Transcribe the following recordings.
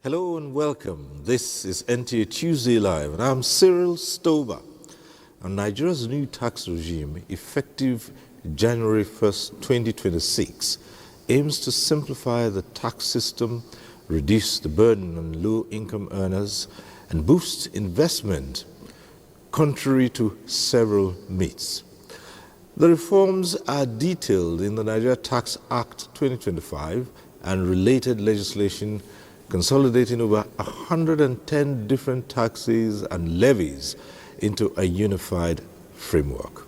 Hello and welcome. This is NTA Tuesday Live, and I'm Cyril Stober. And Nigeria's new tax regime, effective January 1st, 2026, aims to simplify the tax system, reduce the burden on low-income earners, and boost investment, contrary to several myths. The reforms are detailed in the Nigeria Tax Act 2025 and related legislation, consolidating over 110 different taxes and levies into a unified framework.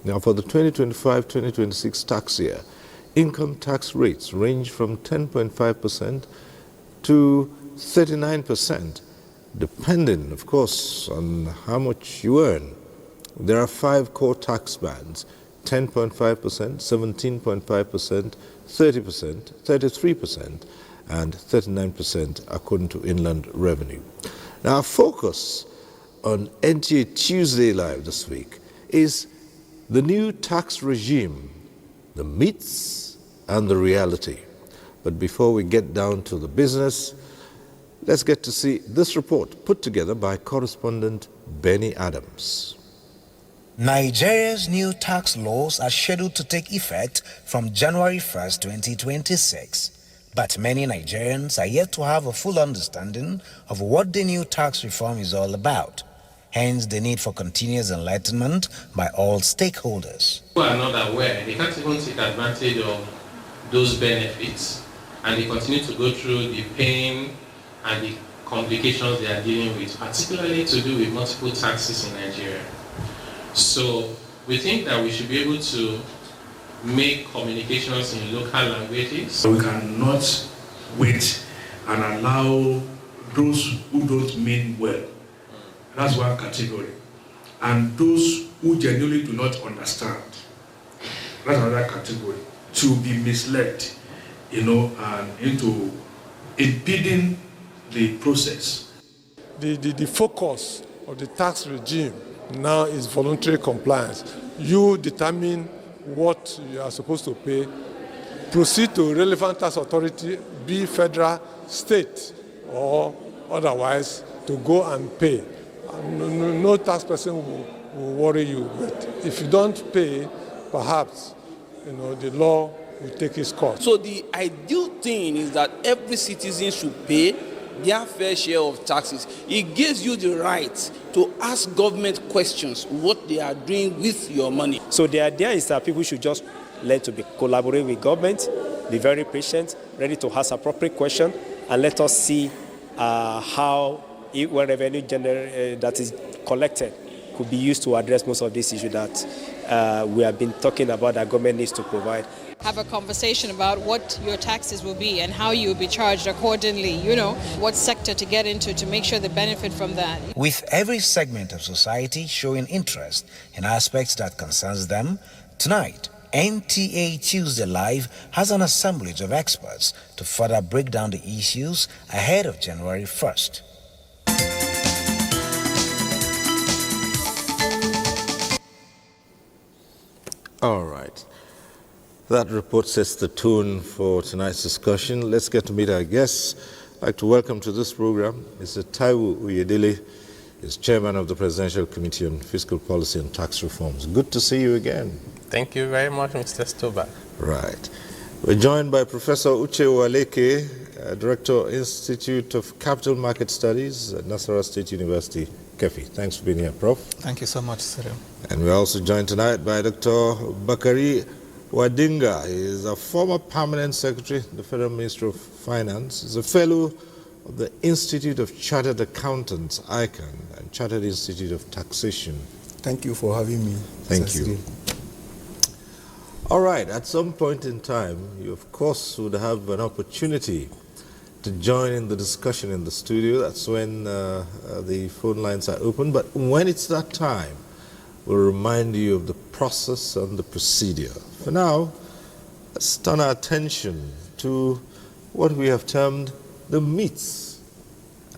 Now, for the 2025-2026 tax year, income tax rates range from 10.5% to 39%, depending, of course, on how much you earn. There are 5 core tax bands: 10.5%, 17.5%, 30%, 33%, and 39% according to inland revenue. Now, our focus on NTA Tuesday Live this week is the new tax regime, the myths and the reality. But before we get down to the business, let's get to see this report put together by correspondent Benny Adams. Nigeria's new tax laws are scheduled to take effect from January 1st, 2026. But many Nigerians are yet to have a full understanding of what the new tax reform is all about. Hence, the need for continuous enlightenment by all stakeholders. People are not aware. They can't even take advantage of those benefits, and they continue to go through the pain and the complications they are dealing with, particularly to do with multiple taxes in Nigeria. So we think that we should be able to make communications in local languages. We cannot wait and allow those who don't mean well. That's one category. And those who genuinely do not understand, that's another category, to be misled, and into impeding the process. The focus of the tax regime now is voluntary compliance. You determine what you are supposed to pay, proceed to relevant tax authority, be federal, state, or otherwise, to go and pay. No tax person will worry you, but if you don't pay, perhaps the law will take its course. So the ideal thing is that every citizen should pay their fair share of taxes. It gives you the right to ask government questions, what they are doing with your money. So the idea is that people should just learn to collaborate with government, be very patient, ready to ask appropriate questions, and let us see how when revenue that is collected could be used to address most of these issues that we have been talking about that government needs to provide. Have a conversation about what your taxes will be and how you will be charged accordingly, what sector to get into to make sure they benefit from that. With every segment of society showing interest in aspects that concerns them, tonight, NTA Tuesday Live has an assemblage of experts to further break down the issues ahead of January 1st. All right. That report sets the tone for tonight's discussion. Let's get to meet our guests. I'd like to welcome to this program Mr. Taiwo Oyedele, is chairman of the Presidential Committee on Fiscal Policy and Tax Reforms. Good to see you again. Thank you very much, Mr. Stober. Right. We're joined by Professor Uche Waleke, Director, Institute of Capital Market Studies at Nasarawa State University, Kefi. Thanks for being here, Prof. Thank you so much, Cyril. And we're also joined tonight by Dr. Bakari Wadinga. He is a former permanent secretary, the Federal Ministry of Finance. He's a fellow of the Institute of Chartered Accountants, ICANN, and Chartered Institute of Taxation. Thank you for having me. Thank you. All right, at some point in time, you of course would have an opportunity to join in the discussion in the studio. That's when the phone lines are open. But when it's that time, we'll remind you of the process and the procedure. For now, let's turn our attention to what we have termed the myths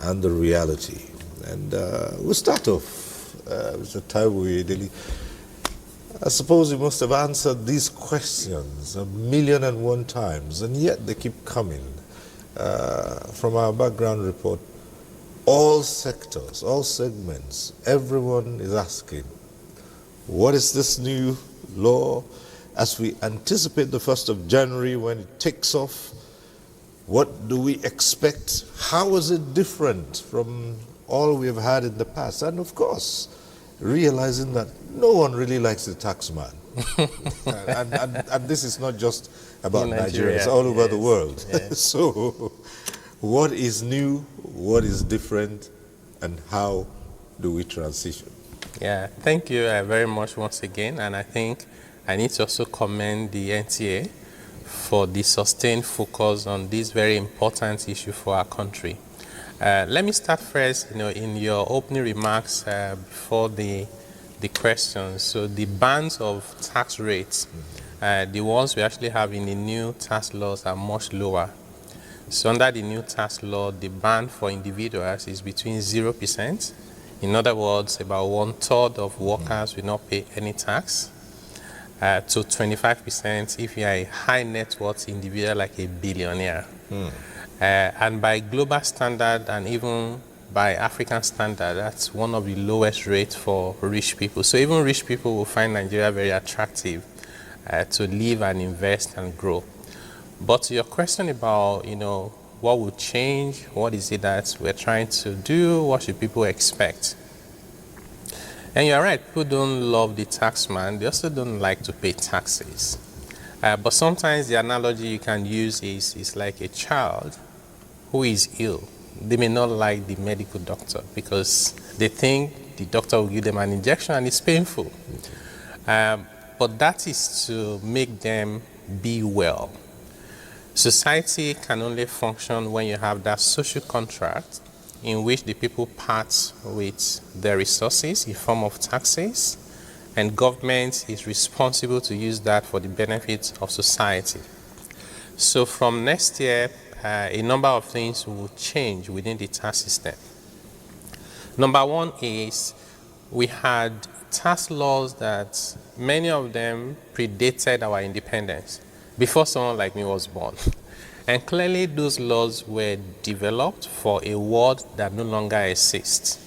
and the reality. And we'll start off, Mr. Taiwo Oyedele. I suppose you must have answered these questions 1,000,001 times, and yet they keep coming. from our background report, all sectors, all segments, everyone is asking, what is this new law? As we anticipate the 1st of January when it takes off, what do we expect? How is it different from all we've had in the past? And of course, realizing that no one really likes the tax man. and this is not just about Nigeria, it's all over the world. Yes. So, what is new, what is different, and how do we transition? Yeah, thank you very much once again. And I think I need to also commend the NTA for the sustained focus on this very important issue for our country. Let me start first, in your opening remarks before the questions. So the bands of tax rates, the ones we actually have in the new tax laws are much lower. So under the new tax law, the band for individuals is between 0%. In other words, about 1/3 of workers will not pay any tax, to 25% if you are a high net worth individual like a billionaire. And by global standard and even by African standard, that's one of the lowest rates for rich people. So even rich people will find Nigeria very attractive to live and invest and grow. But to your question about, what will change, what is it that we're trying to do, what should people expect? And you're right, people don't love the tax man, they also don't like to pay taxes. But sometimes the analogy you can use is like a child who is ill. They may not like the medical doctor because they think the doctor will give them an injection and it's painful. But that is to make them be well. Society can only function when you have that social contract in which the people part with their resources in form of taxes, and government is responsible to use that for the benefit of society. So from next year, a number of things will change within the tax system. Number one is we had tax laws that many of them predated our independence, before someone like me was born. And clearly those laws were developed for a world that no longer exists.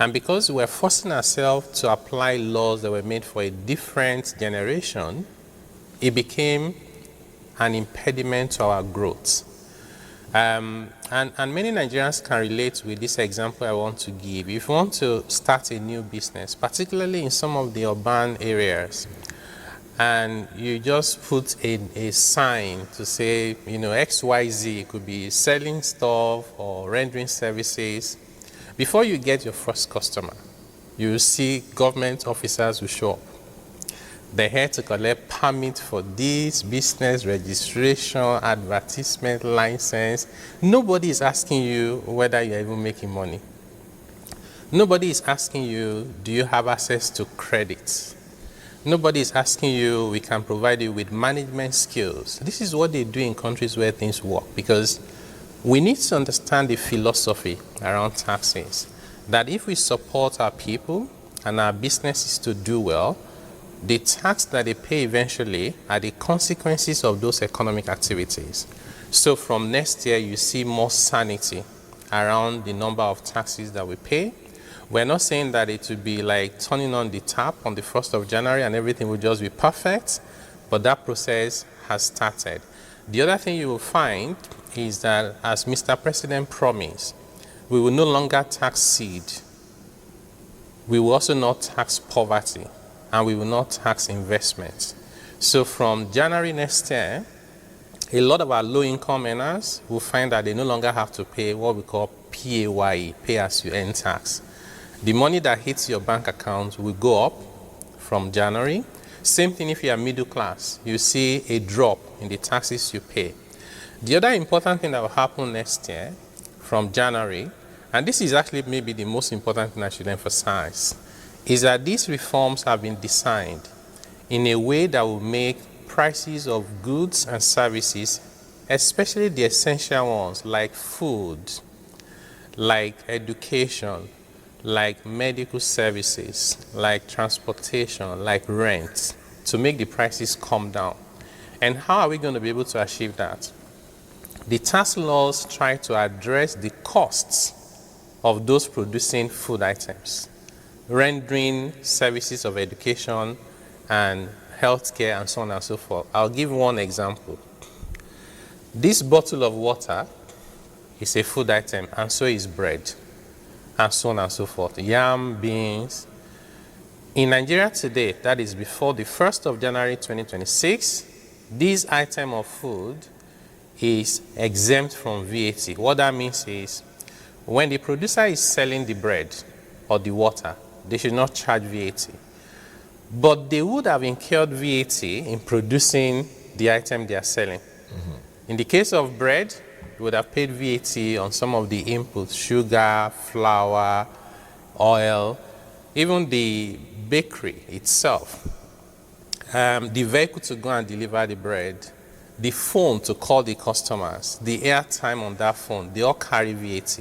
And because we're forcing ourselves to apply laws that were made for a different generation, it became an impediment to our growth. And many Nigerians can relate with this example I want to give. If you want to start a new business, particularly in some of the urban areas, and you just put in a sign to say, XYZ, it could be selling stuff or rendering services. Before you get your first customer, you will see government officers who show up. They're here to collect permit for this, business registration, advertisement, license. Nobody is asking you whether you're even making money. Nobody is asking you, do you have access to credit? Nobody is asking you, we can provide you with management skills. This is what they do in countries where things work, because we need to understand the philosophy around taxes, that if we support our people and our businesses to do well, the tax that they pay eventually are the consequences of those economic activities. So from next year, you see more sanity around the number of taxes that we pay. We're not saying that it will be like turning on the tap on the 1st of January and everything will just be perfect, but that process has started. The other thing you will find is that, as Mr. President promised, we will no longer tax seed. We will also not tax poverty, and we will not tax investment. So from January next year, a lot of our low-income earners will find that they no longer have to pay what we call PAYE, pay as you earn tax. The money that hits your bank account will go up from January. Same thing if you are middle class. You see a drop in the taxes you pay. The other important thing that will happen next year from January, and this is actually maybe the most important thing I should emphasize, is that these reforms have been designed in a way that will make prices of goods and services, especially the essential ones like food, like education, like medical services, like transportation, like rent, to make the prices come down. And how are we going to be able to achieve that? The tax laws try to address the costs of those producing food items, rendering services of education and healthcare and so on and so forth. I'll give one example. This bottle of water is a food item, and so is bread, and so on and so forth. Yam, beans. In Nigeria today, that is before the 1st of January 2026, this item of food is exempt from VAT. What that means is, when the producer is selling the bread or the water, they should not charge VAT. But they would have incurred VAT in producing the item they are selling. In the case of bread, you would have paid VAT on some of the inputs, sugar, flour, oil, even the bakery itself. The vehicle to go and deliver the bread, the phone to call the customers, the airtime on that phone, they all carry VAT.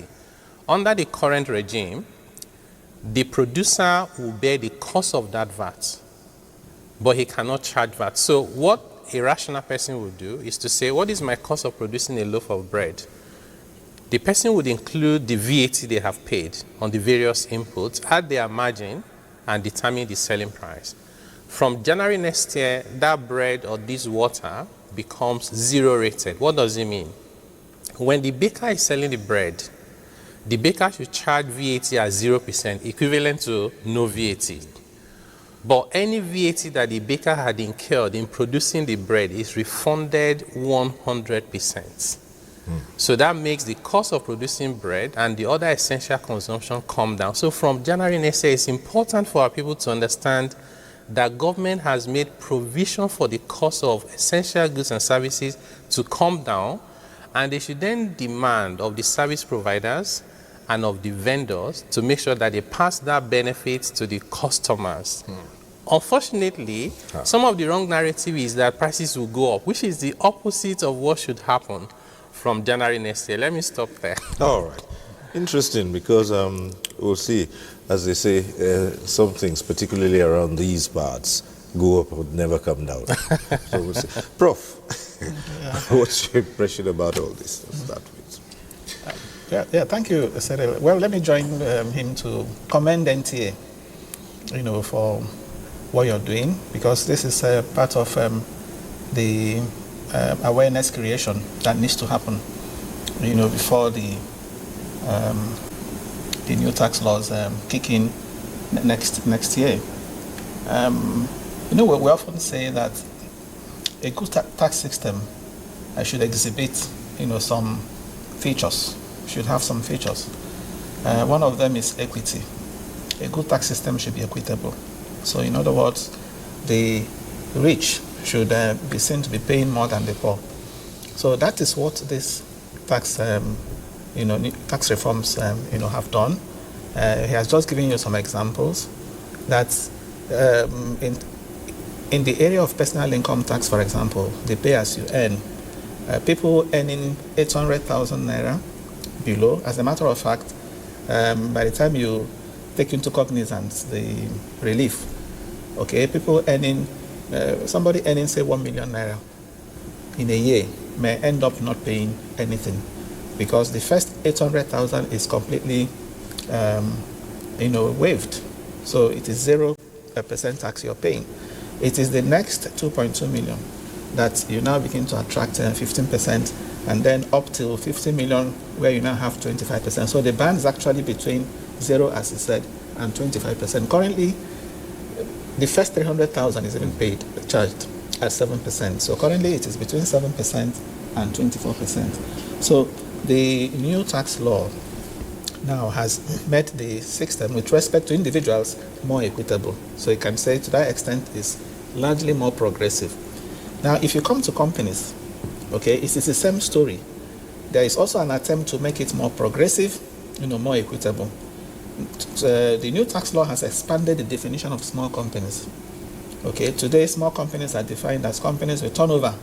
Under the current regime, the producer will bear the cost of that VAT, but he cannot charge VAT. So what a rational person would do is to say, what is my cost of producing a loaf of bread? The person would include the VAT they have paid on the various inputs, add their margin, and determine the selling price. From January next year, that bread or this water becomes zero rated. What does it mean? When the baker is selling the bread, the baker should charge VAT at 0%, equivalent to no VAT. But any VAT that the baker had incurred in producing the bread is refunded 100%. So that makes the cost of producing bread and the other essential consumption come down. So from January next year, it's important for our people to understand that government has made provision for the cost of essential goods and services to come down, and they should then demand of the service providers and of the vendors to make sure that they pass that benefit to the customers. Unfortunately, some of the wrong narrative is that prices will go up, which is the opposite of what should happen from January next year. Let me stop there. All right. Interesting, because we'll see, as they say, some things, particularly around these parts, go up but never come down. So we'll see. Prof, what's your impression about all this to start with? Thank you, Cyril. Well, let me join him to commend NTA, for what you're doing, because this is part of the awareness creation that needs to happen, before the new tax laws kick in next year. We often say that a good tax system should exhibit, some features. Should have some features. One of them is equity. A good tax system should be equitable. So, in other words, the rich should be seen to be paying more than the poor. So that is what this tax, tax reforms, have done. He has just given you some examples. That in the area of personal income tax, for example, the pay as you earn, people earning 800,000 naira below. As a matter of fact, by the time you take into cognizance the relief, people earning, somebody earning say 1 million naira in a year may end up not paying anything, because the first 800,000 is completely, waived. So it is 0% tax you're paying. It is the next 2.2 million that you now begin to attract 15%, and then up till 50 million where you now have 25%. So the band is actually between 0, as he said, and 25%. Currently, the first 300,000 is even charged at 7%. So currently it is between 7% and 24%. So the new tax law now has made the system with respect to individuals more equitable. So you can say to that extent is largely more progressive. Now, if you come to companies, it is the same story. There is also an attempt to make it more progressive, more equitable. The new tax law has expanded the definition of small companies. Today small companies are defined as companies with turnover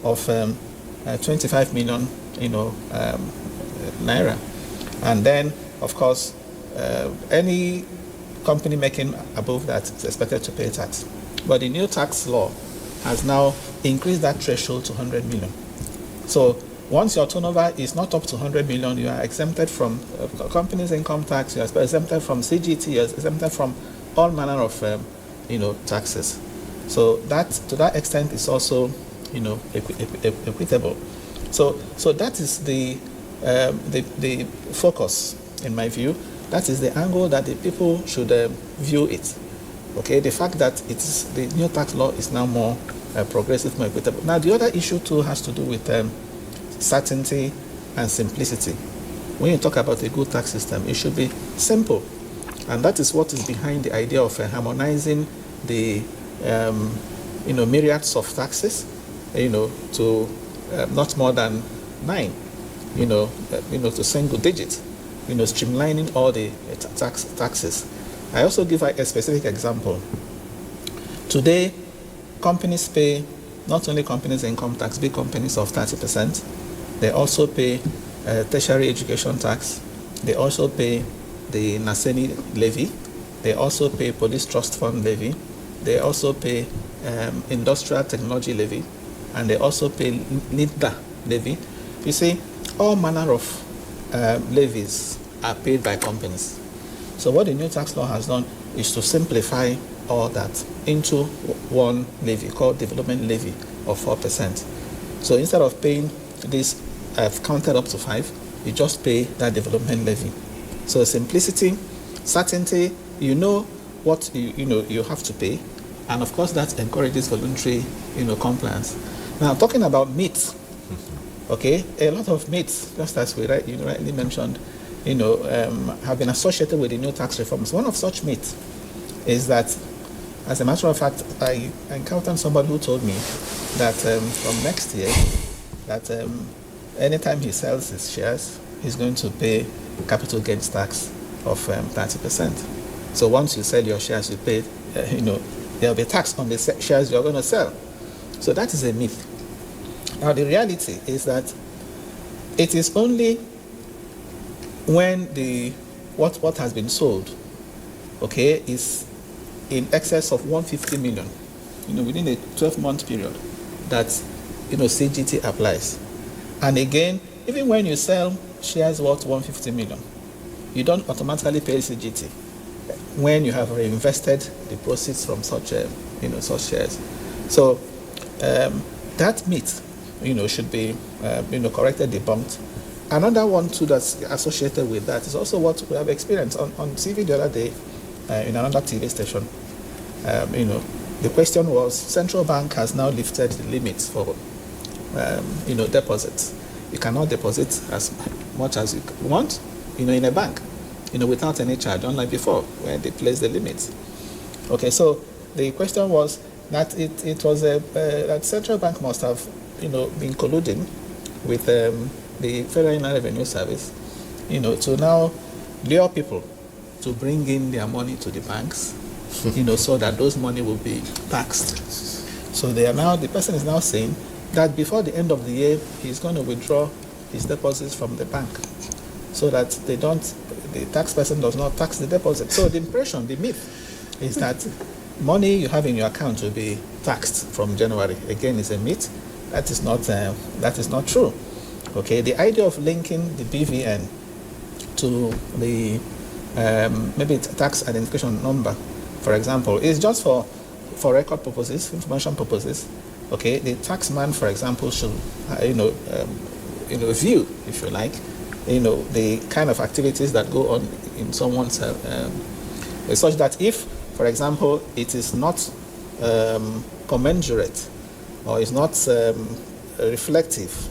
of 25 million, naira. And then, of course, any company making above that is expected to pay tax. But the new tax law has now increased that threshold to 100 million. So Once your turnover is not up to 100 million, you are exempted from companies' income tax, you are exempted from CGT, you are exempted from all manner of taxes. So that, to that extent, is also equitable. So that is the focus, in my view. That is the angle that the people should view it. Okay, the fact that the new tax law is now more progressive, more equitable. Now, the other issue too has to do with certainty and simplicity. When you talk about a good tax system, it should be simple, and that is what is behind the idea of harmonizing the myriads of taxes, to not more than 9, to single digits, streamlining all the taxes. I also give a specific example. Today, companies pay, not only companies income tax, big companies of 30%, they also pay tertiary education tax, they also pay the Naseni levy, they also pay police trust fund levy, they also pay industrial technology levy, and they also pay NIDA levy. You see, all manner of levies are paid by companies. So what the new tax law has done is to simplify all that into one levy called development levy of 4%. So instead of paying this, I've counted up to 5, you just pay that development levy. So simplicity, certainty, you know what you have to pay, and of course that encourages voluntary compliance. Now, talking about myths, okay, a lot of myths, just as you rightly mentioned, have been associated with the new tax reforms. One of such myths is that, as a matter of fact, I encountered somebody who told me that from next year, that anytime he sells his shares, he's going to pay capital gains tax of 30%. So once you sell your shares, you pay, there'll be tax on the shares you're going to sell. So that is a myth. Now, the reality is that it is only when what has been sold, okay, is in excess of 150 million, within a 12-month period, that CGT applies. And again, even when you sell shares worth 150 million, you don't automatically pay CGT when you have reinvested the proceeds from such such shares. So that myth should be corrected, debunked. Another one too that's associated with that is also what we have experienced on TV the other day in another TV station. The question was, central bank has now lifted the limits for deposits. You cannot deposit as much as you want in a bank without any charge, unlike before where they placed the limits. Okay, so the question was that it was that central bank must have been colluding with the Federal Inland Revenue Service, to now lure people to bring in their money to the banks, so that those money will be taxed. So the person is now saying that before the end of the year, he's going to withdraw his deposits from the bank, so that the tax person does not tax the deposit. So the impression, the myth, is that money you have in your account will be taxed from January. Again, is a myth. That is not true. Okay, the idea of linking the BVN to the maybe tax identification number, for example, is just for record purposes, information purposes. Okay, the taxman, for example, should view, if you like, the kind of activities that go on in someone's such that if, for example, it is not commensurate or is not reflective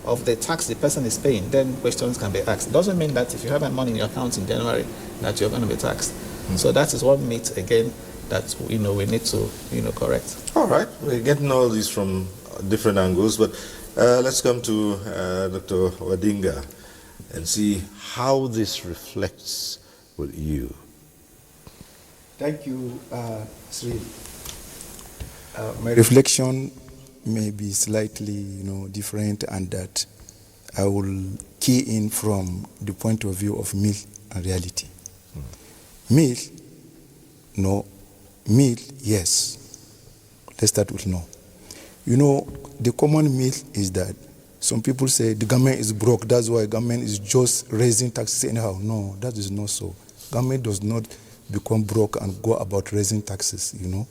of the tax the person is paying, then questions can be asked. It doesn't mean that if you have money in your account in January that you're going to be taxed. So that is one myth, again, that we need to correct. All right, we're getting all these from different angles, but let's come to Dr. Wadinga and see how this reflects with you. Thank you, Sri. My reflection may be slightly, different, and that I will key in from the point of view of myth and reality. Myth, no. Myth, yes. Let's start with no. The common myth is that some people say the government is broke, that's why government is just raising taxes anyhow. No, that is not so. Government does not become broke and go about raising taxes, you know.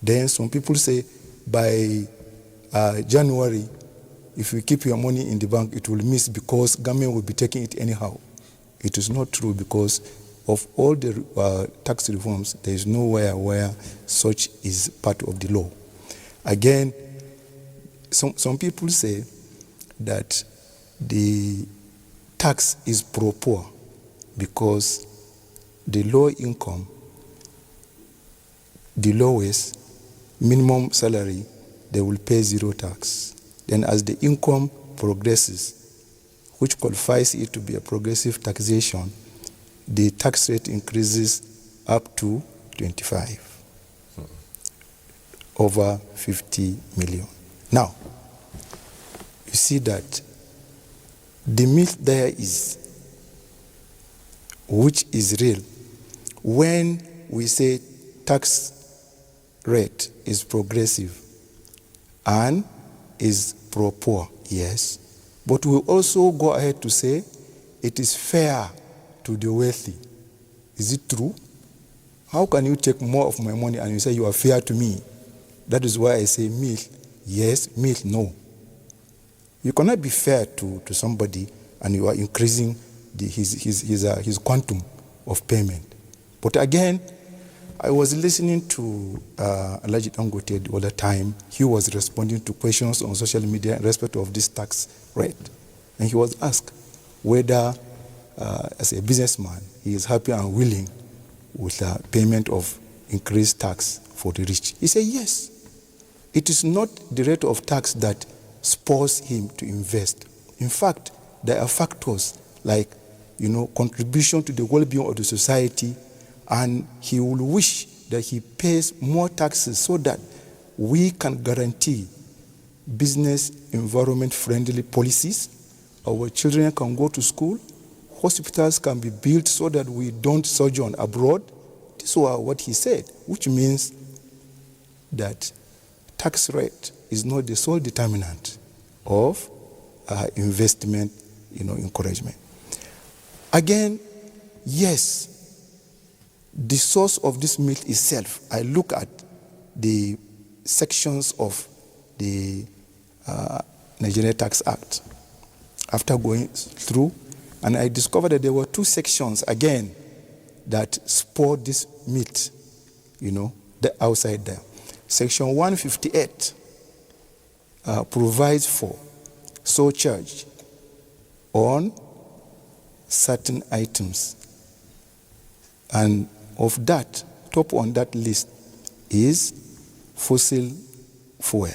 Then some people say by January, if you keep your money in the bank, it will miss because government will be taking it anyhow. It is not true because of all the tax reforms, there is nowhere where such is part of the law. Again, some people say that the tax is pro-poor because the low income, the lowest minimum salary, they will pay zero tax. Then as the income progresses, which qualifies it to be a progressive taxation, the tax rate increases up to 25, over 50 million. Now, you see that the myth there is, which is real, when we say tax rate is progressive and is pro-poor, yes, but we also go ahead to say it is fair to the wealthy. Is it true? How can you take more of my money and you say you are fair to me? That is why I say myth, yes, myth, no. You cannot be fair to somebody and you are increasing his quantum of payment. But again, I was listening to Alhaji Dangote the other time. He was responding to questions on social media in respect of this tax rate. And he was asked whether, as a businessman, he is happy and willing with the payment of increased tax for the rich. He said, yes. It is not the rate of tax that spurs him to invest. In fact, there are factors like, contribution to the well-being of the society, and he will wish that he pays more taxes so that we can guarantee business environment-friendly policies. Our children can go to school, hospitals can be built so that we don't sojourn abroad. This was what he said, which means that tax rate is not the sole determinant of investment, encouragement. Again, yes, the source of this myth itself, I look at the sections of the Nigerian Tax Act after going through, and I discovered that there were two sections, again, that support this myth, the outside there. Section 158 provides for surcharge on certain items. And of that, top on that list is fossil fuel.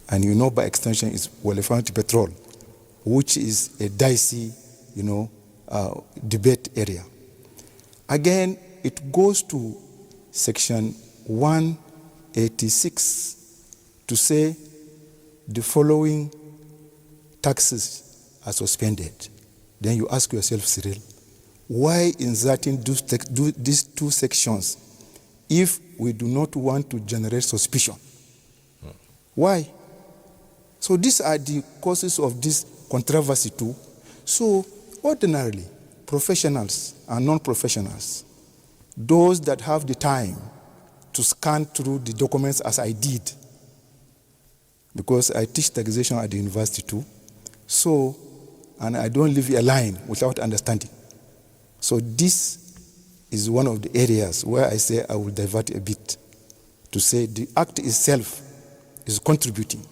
And by extension is well-refined petrol, which is a dicey, debate area. Again, it goes to section 186 to say the following taxes are suspended. Then you ask yourself, Cyril, why inserting these two sections if we do not want to generate suspicion? Why? So these are the causes of this controversy too. So ordinarily, professionals and non-professionals, those that have the time to scan through the documents as I did, because I teach taxation at the university too, and I don't leave a line without understanding. So this is one of the areas where I say I will divert a bit to say the act itself is contributing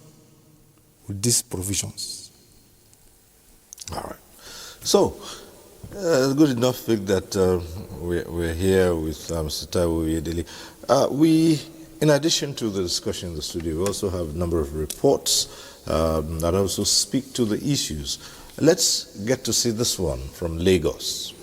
with these provisions. All right. So, good enough fact that we're here with Mr. Taiwo Oyedele. We, in addition to the discussion in the studio, we also have a number of reports that also speak to the issues. Let's get to see this one from Lagos.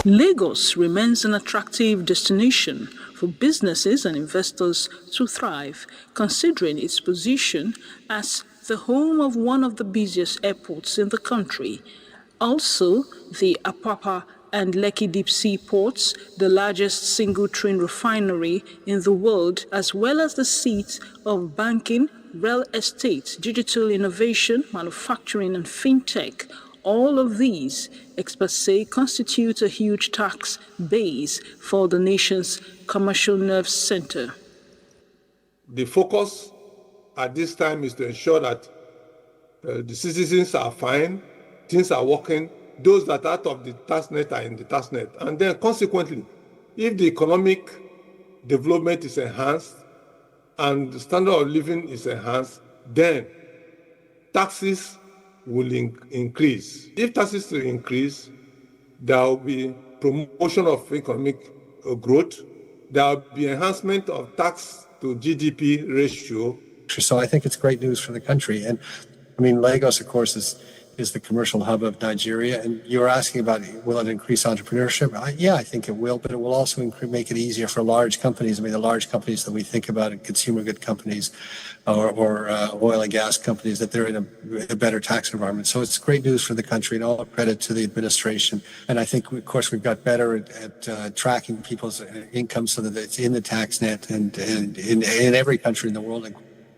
Lagos remains an attractive destination for businesses and investors to thrive, considering its position as the home of one of the busiest airports in the country. Also, the Apapa and Lekki Deep Sea Ports, the largest single-train refinery in the world, as well as the seat of banking, real estate, digital innovation, manufacturing, and fintech. All of these, experts say, constitute a huge tax base for the nation's commercial nerve center. The focus at this time is to ensure that the citizens are fine, things are working, those that are out of the tax net are in the tax net. And then consequently, if the economic development is enhanced and the standard of living is enhanced, then taxes will increase. If taxes will increase, there will be promotion of economic growth, there will be enhancement of tax to GDP ratio. So I think it's great news for the country. And I mean, Lagos, of course, is the commercial hub of Nigeria. And you were asking about, will it increase entrepreneurship? Yeah, I think it will, but it will also make it easier for large companies. I mean, the large companies that we think about, consumer good companies or oil and gas companies, that they're in a better tax environment. So it's great news for the country, and all credit to the administration. And I think, of course, we've got better at tracking people's income so that it's in the tax net and in every country in the world.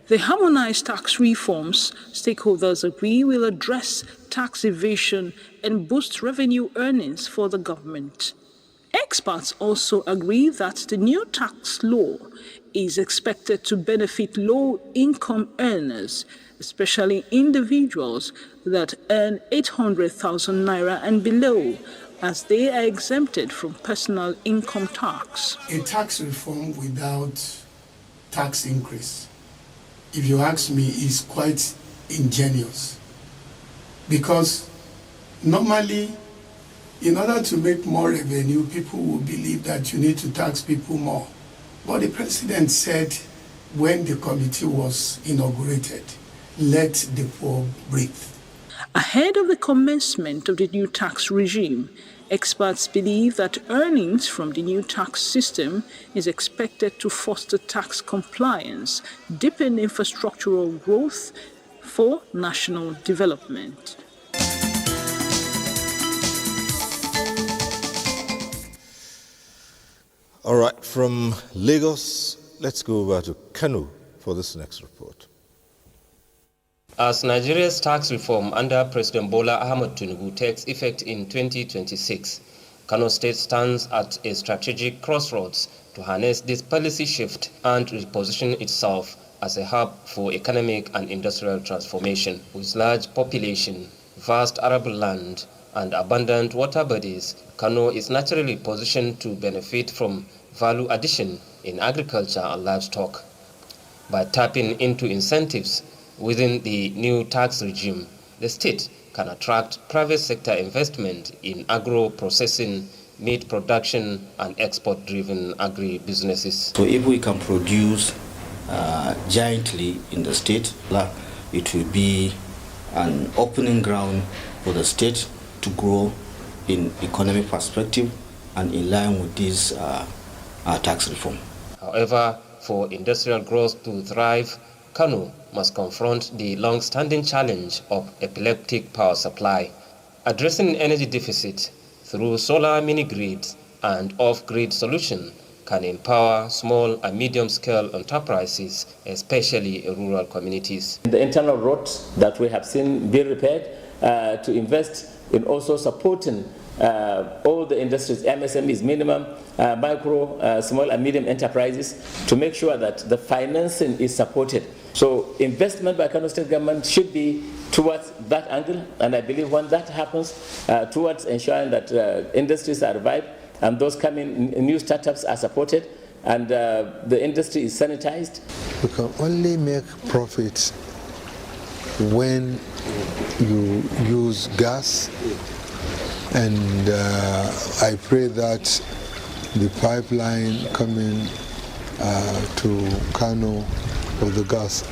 The harmonized tax reforms, stakeholders agree, will address tax evasion and boost revenue earnings for the government. Experts also agree that the new tax law is expected to benefit low-income earners, especially individuals that earn 800,000 naira and below, as they are exempted from personal income tax. A tax reform without tax increase, if you ask me, is quite ingenious, because normally, in order to make more revenue, people will believe that you need to tax people more. But the president said when the committee was inaugurated, let the poor breathe. Ahead of the commencement of the new tax regime, experts believe that earnings from the new tax system is expected to foster tax compliance, deepen infrastructural growth for national development. All right, from Lagos, let's go over to Kano for this next report. As Nigeria's tax reform under President Bola Ahmed Tinubu takes effect in 2026, Kano State stands at a strategic crossroads to harness this policy shift and reposition itself as a hub for economic and industrial transformation. With large population, vast arable land, and abundant water bodies, Kano is naturally positioned to benefit from value addition in agriculture and livestock. By tapping into incentives within the new tax regime, the state can attract private sector investment in agro-processing, meat production, and export-driven agri-businesses. So if we can produce giantly in the state, it will be an opening ground for the state to grow in economic perspective and in line with this tax reform. However, for industrial growth to thrive, Kano must confront the long-standing challenge of epileptic power supply. Addressing energy deficit through solar mini-grids and off-grid solution can empower small and medium-scale enterprises, especially in rural communities. The internal roads that we have seen being repaired, to invest in also supporting all the industries, MSMEs, minimum, micro, small and medium enterprises, to make sure that the financing is supported. So investment by Kano State government should be towards that angle, and I believe when that happens, towards ensuring that industries are revived and those coming new startups are supported and the industry is sanitized. You can only make profits when you use gas, and I pray that the pipeline coming to Kano of the gas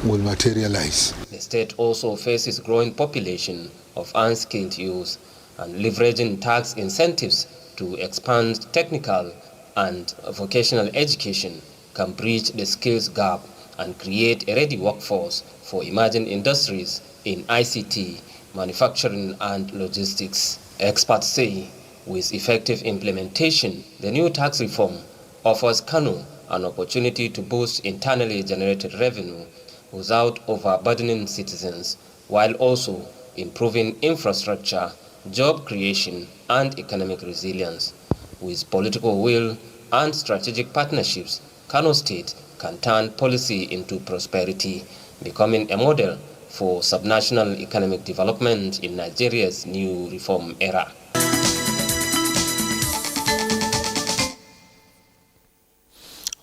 will materialize. The state also faces growing population of unskilled youth, and leveraging tax incentives to expand technical and vocational education can bridge the skills gap and create a ready workforce for emerging industries in ICT, manufacturing and logistics. Experts say With effective implementation, the new tax reform offers Kano an opportunity to boost internally generated revenue without overburdening citizens, while also improving infrastructure, job creation, and economic resilience. With political will and strategic partnerships, Kano State can turn policy into prosperity, becoming a model for subnational economic development in Nigeria's new reform era.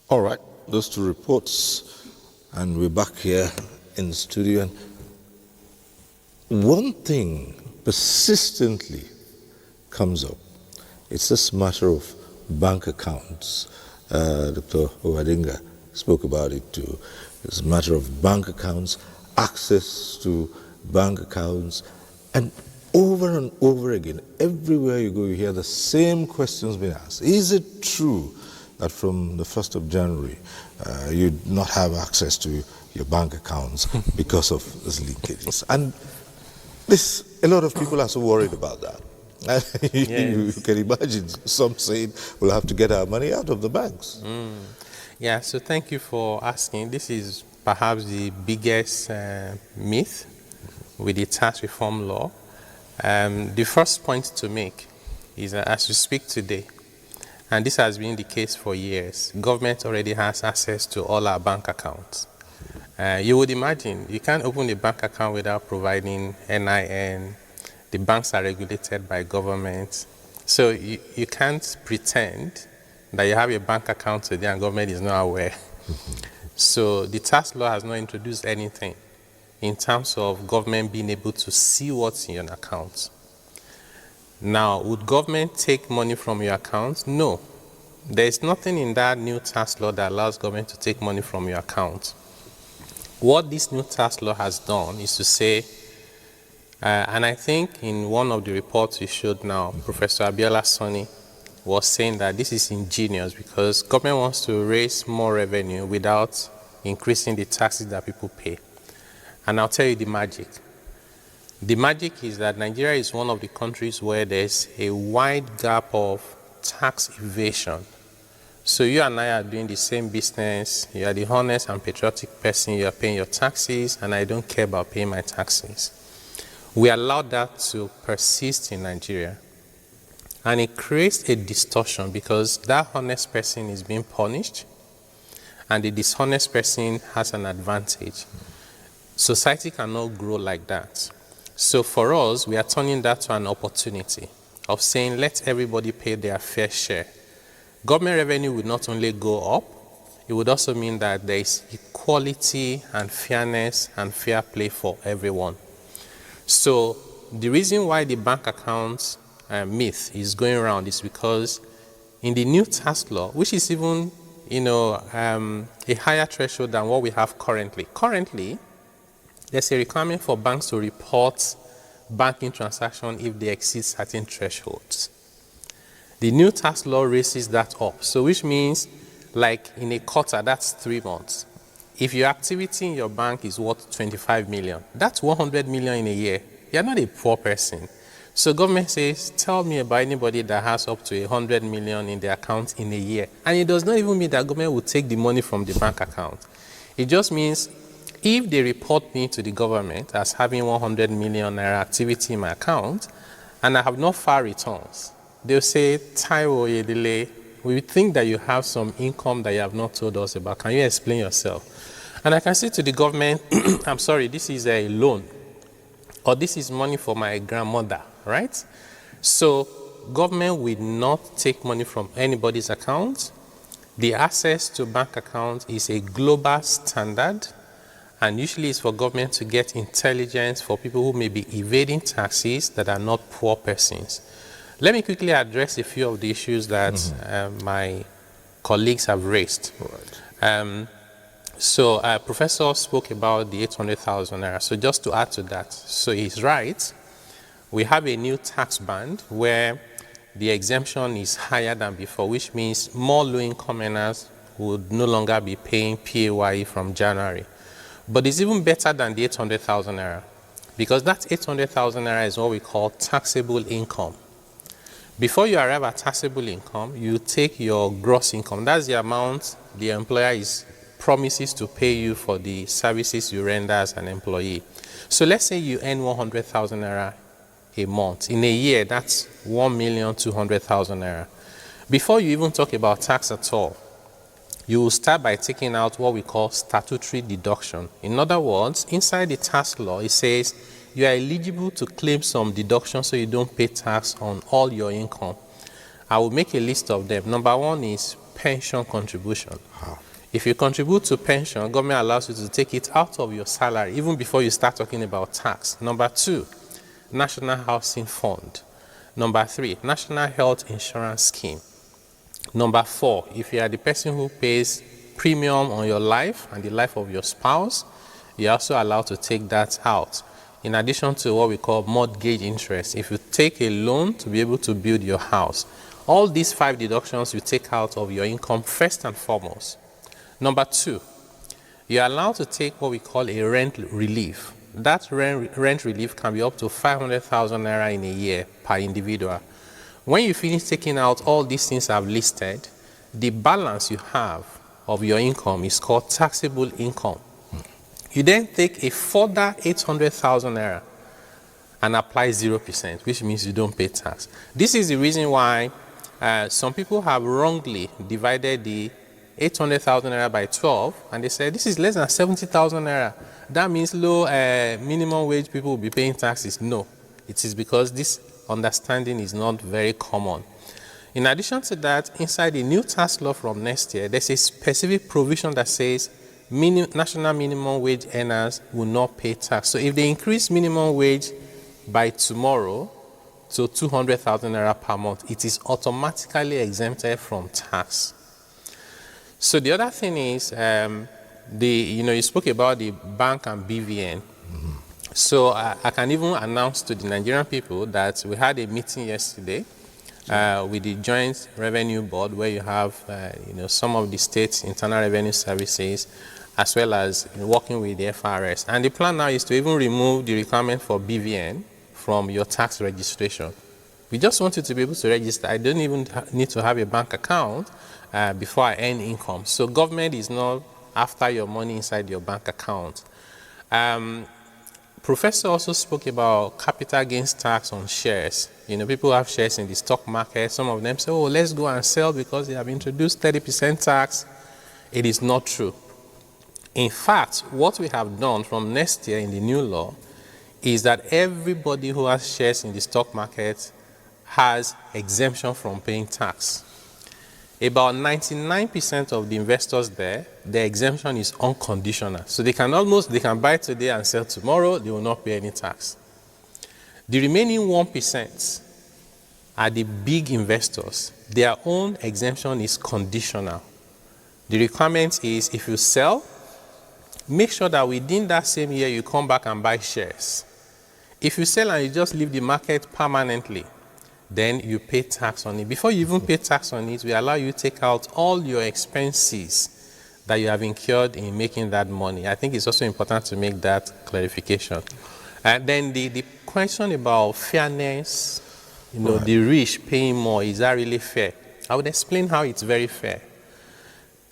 All right, those two reports, and we're back here in the studio. And one thing persistently comes up. It's this matter of bank accounts. Dr. Owadinga spoke about it too. It's a matter of bank accounts, access to bank accounts, and over again, everywhere you go, you hear the same questions being asked. Is it true that from the 1st of January, you do not have access to your bank accounts because of these linkages? And a lot of people are so worried about that. You can imagine some saying we'll have to get our money out of the banks. Yeah, so thank you for asking. This is perhaps the biggest myth with the tax reform law. The first point to make is that as we speak today, and this has been the case for years, government already has access to all our bank accounts. You would imagine you can't open a bank account without providing NIN. The banks are regulated by government. So you can't pretend that you have a bank account today and government is not aware. So the tax law has not introduced anything in terms of government being able to see what's in your account. Now, would government take money from your account? No. There is nothing in that new tax law that allows government to take money from your account. What this new tax law has done is to say, and I think in one of the reports you showed now, Professor Abiola Soni was saying that this is ingenious because government wants to raise more revenue without increasing the taxes that people pay. And I'll tell you the magic. The magic is that Nigeria is one of the countries where there's a wide gap of tax evasion. So you and I are doing the same business, you are the honest and patriotic person, you are paying your taxes, and I don't care about paying my taxes. We allow that to persist in Nigeria. And it creates a distortion because that honest person is being punished and the dishonest person has an advantage. Society cannot grow like that. So for us, we are turning that to an opportunity of saying, let everybody pay their fair share. Government revenue will not only go up, it would also mean that there is equality and fairness and fair play for everyone. So the reason why the bank accounts myth is going around is because in the new tax law, which is even a higher threshold than what we have currently. Currently, there's a requirement for banks to report banking transactions if they exceed certain thresholds. The new tax law raises that up, so which means like in a quarter, that's 3 months. If your activity in your bank is worth 25 million, that's 100 million in a year. You're not a poor person. So government says, tell me about anybody that has up to 100 million in their account in a year. And it does not even mean that government will take the money from the bank account. It just means if they report me to the government as having 100 million naira activity in my account, and I have not filed returns, they'll say, Taiwo Yedele, we think that you have some income that you have not told us about. Can you explain yourself? And I can say to the government, I'm sorry, this is a loan, or this is money for my grandmother, right? So government will not take money from anybody's account. The access to bank account is a global standard, and usually it's for government to get intelligence for people who may be evading taxes that are not poor persons. Let me quickly address a few of the issues that my colleagues have raised. Right. So Professor spoke about the 800,000 naira. So just to add to that, so he's right. We have a new tax band where the exemption is higher than before, which means more low-income earners would no longer be paying PAYE from January. But it's even better than the 800,000 naira because that 800,000 naira is what we call taxable income. Before you arrive at taxable income, you take your gross income. That's the amount the employer promises to pay you for the services you render as an employee. So let's say you earn 100,000 naira a month. In a year, that's 1,200,000 naira. Before you even talk about tax at all, you will start by taking out what we call statutory deduction. In other words, inside the tax law, it says you are eligible to claim some deduction so you don't pay tax on all your income. I will make a list of them. Number one is pension contribution. If you contribute to pension, government allows you to take it out of your salary even before you start talking about tax. Number two, National Housing Fund. Number three, National Health Insurance Scheme. Number four, if you are the person who pays premium on your life and the life of your spouse, you're also allowed to take that out. In addition to what we call mortgage interest, if you take a loan to be able to build your house, all these 5 deductions you take out of your income first and foremost. Number two, you're allowed to take what we call a rent relief. That rent relief can be up to 500,000 naira in a year per individual. When you finish taking out all these things I've listed, the balance you have of your income is called taxable income. You then take a further 800,000 naira and apply 0%, which means you don't pay tax. This is the reason why some people have wrongly divided the 800,000 naira by 12, and they say this is less than 70,000 naira. That means low minimum wage people will be paying taxes. No, it is because this understanding is not very common. In addition to that, inside the new tax law from next year, there's a specific provision that says national minimum wage earners will not pay tax. So if they increase minimum wage by tomorrow to 200,000 naira per month, it is automatically exempted from tax. So the other thing is, you spoke about the bank and BVN. So I can even announce to the Nigerian people that we had a meeting yesterday with the Joint Revenue Board, where you have some of the states' internal revenue services, as well as working with the FRS. And the plan now is to even remove the requirement for BVN from your tax registration. We just want you to be able to register. I don't even need to have a bank account before I earn income. So government is not after your money inside your bank account. Professor also spoke about capital gains tax on shares. People have shares in the stock market. Some of them say, oh, let's go and sell because they have introduced 30% tax. It is not true. In fact, what we have done from next year in the new law is that everybody who has shares in the stock market has exemption from paying tax. About 99% of the investors there, the exemption is unconditional. So they can buy today and sell tomorrow, they will not pay any tax. The remaining 1% are the big investors. Their own exemption is conditional. The requirement is if you sell, make sure that within that same year you come back and buy shares. If you sell and you just leave the market permanently, then you pay tax on it. Before you even pay tax on it, we allow you to take out all your expenses that you have incurred in making that money. I think it's also important to make that clarification. And then the question about fairness, the rich paying more, is that really fair? I would explain how it's very fair.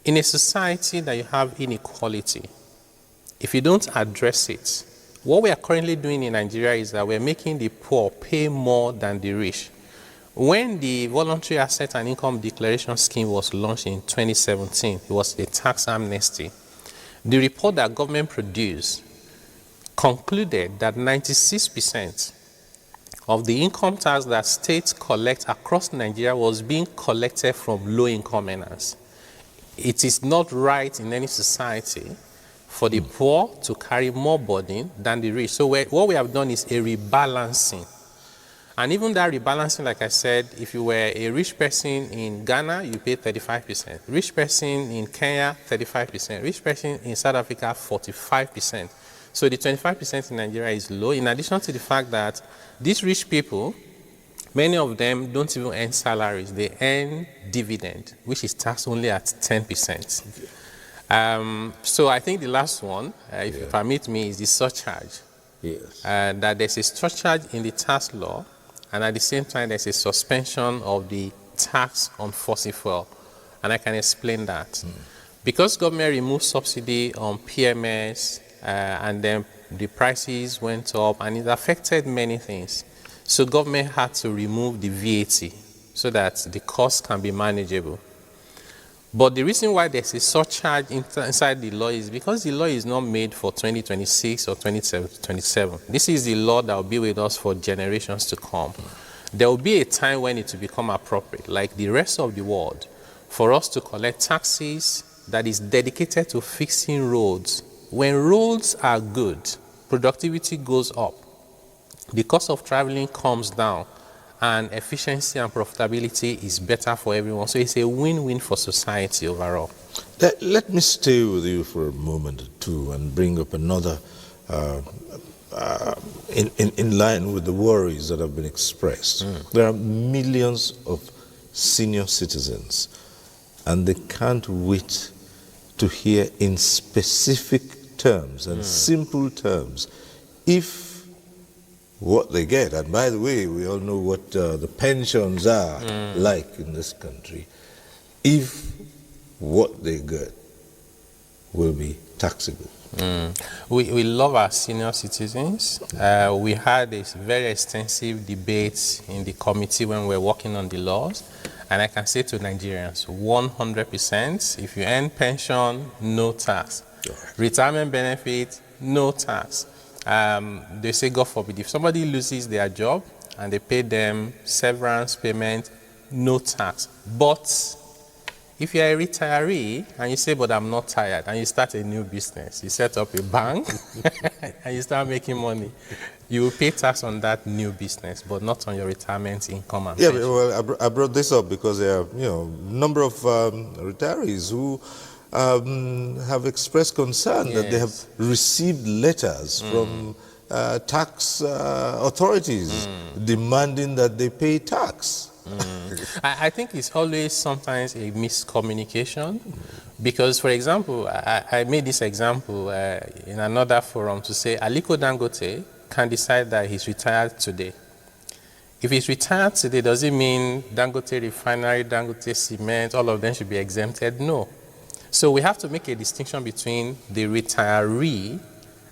In a society that you have inequality, if you don't address it, what we are currently doing in Nigeria is that we're making the poor pay more than the rich. When the Voluntary Asset and Income Declaration Scheme was launched in 2017, it was a tax amnesty. The report that government produced concluded that 96% of the income tax that states collect across Nigeria was being collected from low-income earners. It is not right in any society for the poor to carry more burden than the rich. So what we have done is a rebalancing. And even that rebalancing, like I said, if you were a rich person in Ghana, you pay 35%. Rich person in Kenya, 35%. Rich person in South Africa, 45%. So the 25% in Nigeria is low, in addition to the fact that these rich people, many of them don't even earn salaries. They earn dividend, which is taxed only at 10%. So I think the last one, if you permit me, is the surcharge. Yes. That there's a surcharge in the tax law And at the same time, there's a suspension of the tax on fossil fuel. And I can explain that. Because government removed subsidy on PMS, and then the prices went up, and it affected many things. So government had to remove the VAT so that the cost can be manageable. But the reason why there's a surcharge inside the law is because the law is not made for 2026 or 2027. This is the law that will be with us for generations to come. There will be a time when it will become appropriate, like the rest of the world, for us to collect taxes that is dedicated to fixing roads. When roads are good, productivity goes up, the cost of traveling comes down, and efficiency and profitability is better for everyone. So it's a win-win for society overall. Let me stay with you for a moment or two and bring up another in line with the worries that have been expressed. There are millions of senior citizens, and they can't wait to hear in specific terms and simple terms if what they get, and by the way, we all know what the pensions are like in this country, if what they get will be taxable. We love our senior citizens. We had a very extensive debate in the committee when we were working on the laws, and I can say to Nigerians, 100%, if you earn pension, no tax. Retirement benefit, no tax. They say, God forbid, if somebody loses their job and they pay them severance payment, no tax. But if you're a retiree and you say, but I'm not tired, and you start a new business, you set up a bank and you start making money, you will pay tax on that new business, but not on your retirement income and pension. Well, I brought this up because there are, a number of retirees who have expressed concern that they have received letters from tax authorities demanding that they pay tax. I think it's always sometimes a miscommunication because, for example, I made this example in another forum to say Aliko Dangote can decide that he's retired today. If he's retired today, does it mean Dangote Refinery, Dangote Cement, all of them should be exempted? No. So we have to make a distinction between the retiree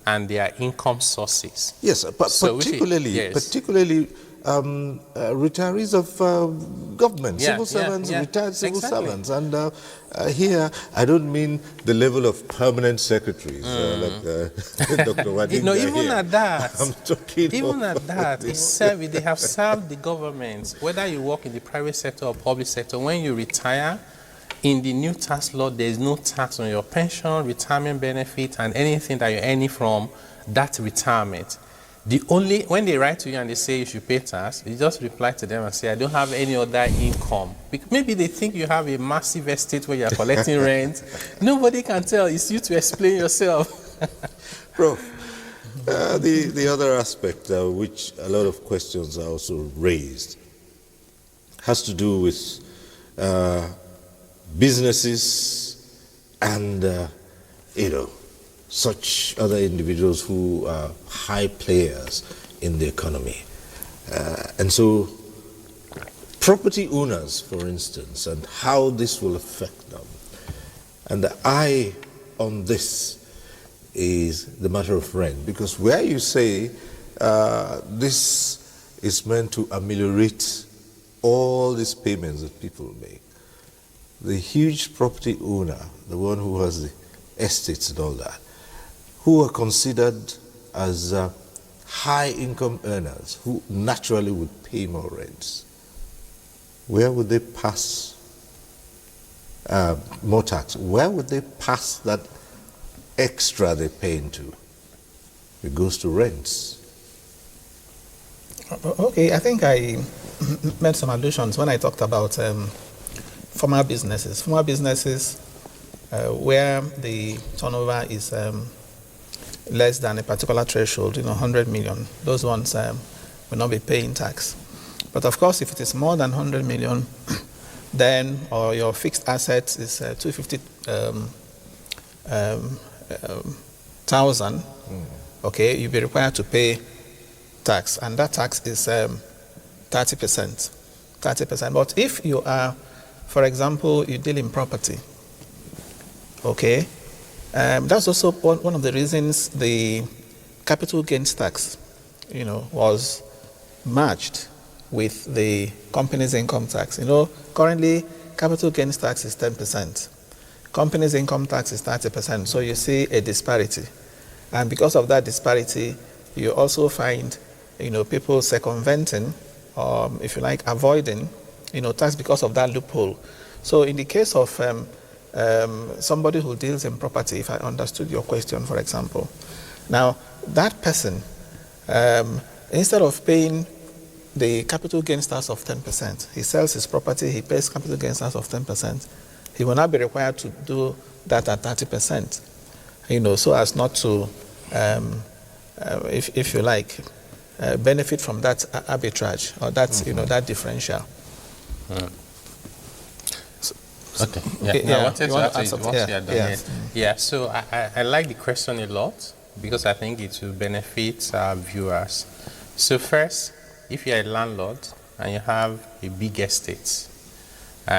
and their income sources. Yes, but so particularly retirees of government, civil servants, retired civil servants. And here, I don't mean the level of permanent secretaries, like Dr. Wadinga. No, even here. at that, I'm talking even at that, they have served the government. Whether you work in the private sector or public sector, when you retire, in the new tax law, there is no tax on your pension, retirement benefit, and anything that you're earning from that retirement. When they write to you and they say you should pay tax, you just reply to them and say, I don't have any other income. Maybe they think you have a massive estate where you're collecting rent. Nobody can tell. It's you to explain yourself. Prof, the other aspect, which a lot of questions are also raised, has to do with businesses and, such other individuals who are high players in the economy. And so property owners, for instance, and how this will affect them. And the eye on this is the matter of rent, because where you say this is meant to ameliorate all these payments that people make, the huge property owner, the one who has the estates and all that, who are considered as high income earners, who naturally would pay more rents, where would they pass more tax? Where would they pass that extra they pay into? It goes to rents. Okay, I think I made some allusions when I talked about formal businesses. Formal businesses where the turnover is less than a particular threshold, 100 million. Those ones will not be paying tax. But of course, if it is more than 100 million, then, or your fixed assets is 250,000, okay, you'll be required to pay tax. And that tax is 30%. 30%. But if you are, for example, you deal in property, okay, that's also one of the reasons the capital gains tax, was merged with the company's income tax. Currently, capital gains tax is 10%. Company's income tax is 30%. So you see a disparity. And because of that disparity, you also find, people circumventing, if you like, avoiding, tax because of that loophole. So in the case of somebody who deals in property, if I understood your question, for example, now that person, instead of paying the capital gains tax of 10%, he sells his property, he pays capital gains tax of 10%, he will not be required to do that at 30%, so as not to, if you like, benefit from that arbitrage or that, that differential. Okay. Yeah. I wanted to add to once you are done. Yeah. So I like the question a lot because I think it will benefit our viewers. So first, if you're a landlord and you have a big estate,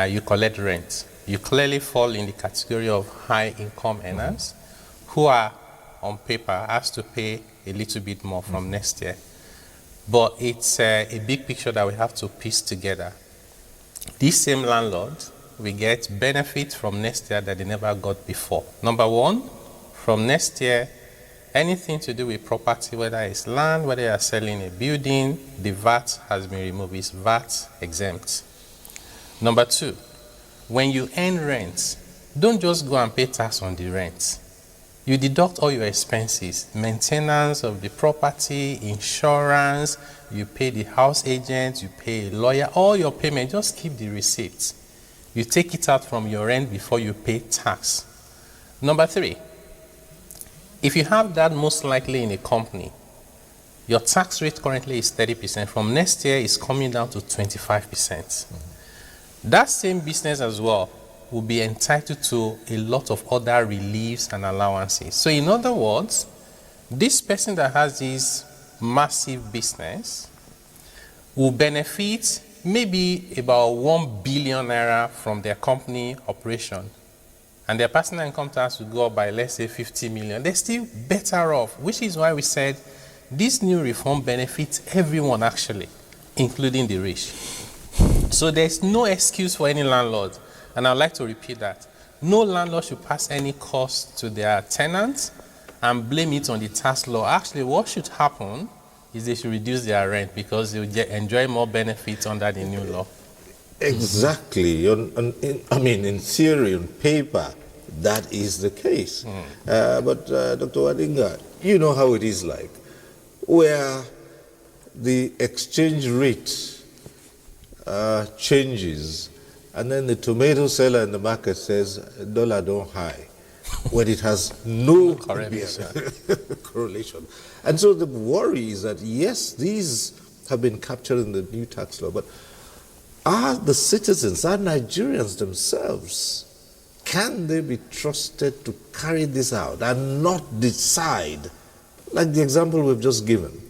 you collect rent, you clearly fall in the category of high income earners who are on paper asked to pay a little bit more from next year. But it's a big picture that we have to piece together. This same landlord will get benefits from next year that they never got before. Number one, from next year, anything to do with property, whether it's land, whether you are selling a building, the VAT has been removed. It's VAT exempt. Number two, when you earn rent, don't just go and pay tax on the rent. You deduct all your expenses, maintenance of the property, insurance, you pay the house agent, you pay a lawyer, all your payment, just keep the receipts. You take it out from your rent before you pay tax. Number three, if you have that most likely in a company, your tax rate currently is 30%. From next year, it's coming down to 25%. That same business as well will be entitled to a lot of other reliefs and allowances. So in other words, this person that has this massive business will benefit maybe about 1 billion naira from their company operation. And their personal income tax will go up by, let's say, 50 million. They're still better off, which is why we said this new reform benefits everyone actually, including the rich. So there's no excuse for any landlord. And I'd like to repeat that. No landlord should pass any cost to their tenants and blame it on the tax law. Actually, what should happen is they should reduce their rent because they will enjoy more benefits under the new law. Exactly. In theory, on paper, that is the case. But Dr. Wadinga, you know how it is like, where the exchange rate changes, and then the tomato seller in the market says, dollar don't high, when it has no correlation. And so the worry is that, yes, these have been captured in the new tax law, but are the citizens, are Nigerians themselves, can they be trusted to carry this out and not decide, like the example we've just given,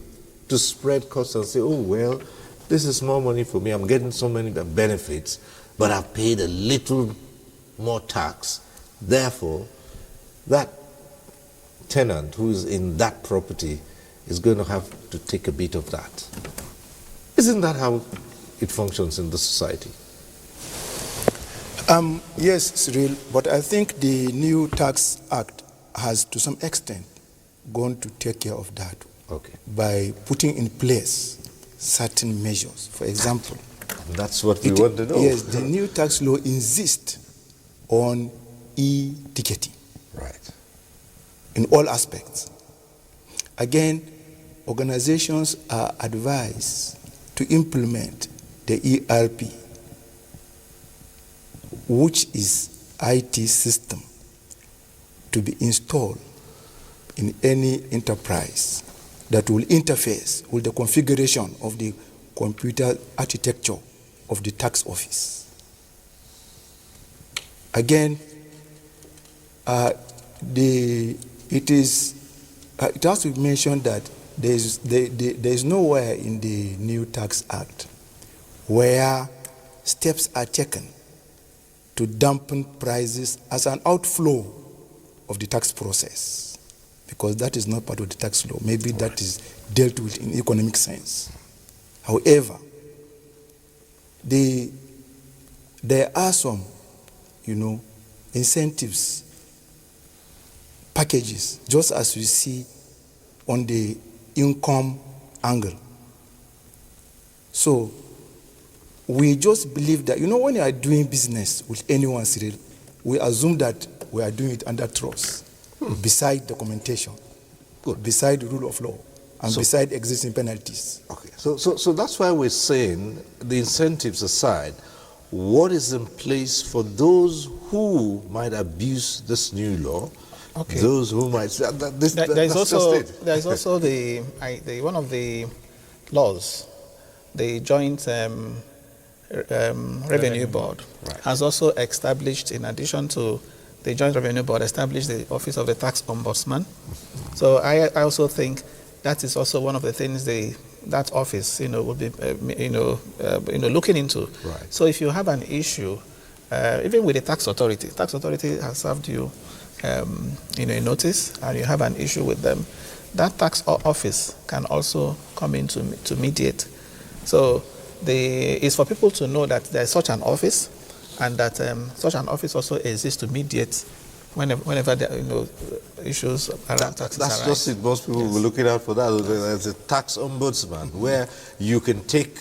to spread costs and say, oh, well, this is more money for me, I'm getting so many benefits, but I've paid a little more tax. Therefore, that tenant who is in that property is going to have to take a bit of that. Isn't that how it functions in the society? Yes, Cyril, but I think the new Tax Act has to some extent gone to take care of that by putting in place certain measures. For example, that's what we want to know. Yes, the new tax law insists on e-ticketing. Right. In all aspects. Again, organizations are advised to implement the ERP, which is IT system to be installed in any enterprise that will interface with the configuration of the computer architecture of the tax office. Again, it has to be mentioned that there is nowhere in the new Tax Act where steps are taken to dampen prices as an outflow of the tax process, because that is not part of the tax law. Maybe that is dealt with in economic sense. However, there are some, incentives, packages, just as we see on the income angle. So we just believe that, when you are doing business with anyone, Cyril, we assume that we are doing it under trust, beside documentation, beside the rule of law, and beside existing penalties. Okay, so that's why we're saying, the incentives aside, what is in place for those who might abuse this new law? Okay. Those who might say there is also the one of the laws, the Joint Revenue Board has also established, in addition to the Joint Revenue Board, established the Office of the Tax Ombudsman. So I also think that is also one of the things that office will be looking into. Right. So if you have an issue, even with the tax authority has served you a notice, and you have an issue with them, that tax office can also come in to mediate. So it's for people to know that there's such an office, and that such an office also exists to mediate whenever there issues around taxes That's arise. just it. Most people will looking out for that. There's a tax ombudsman where you can take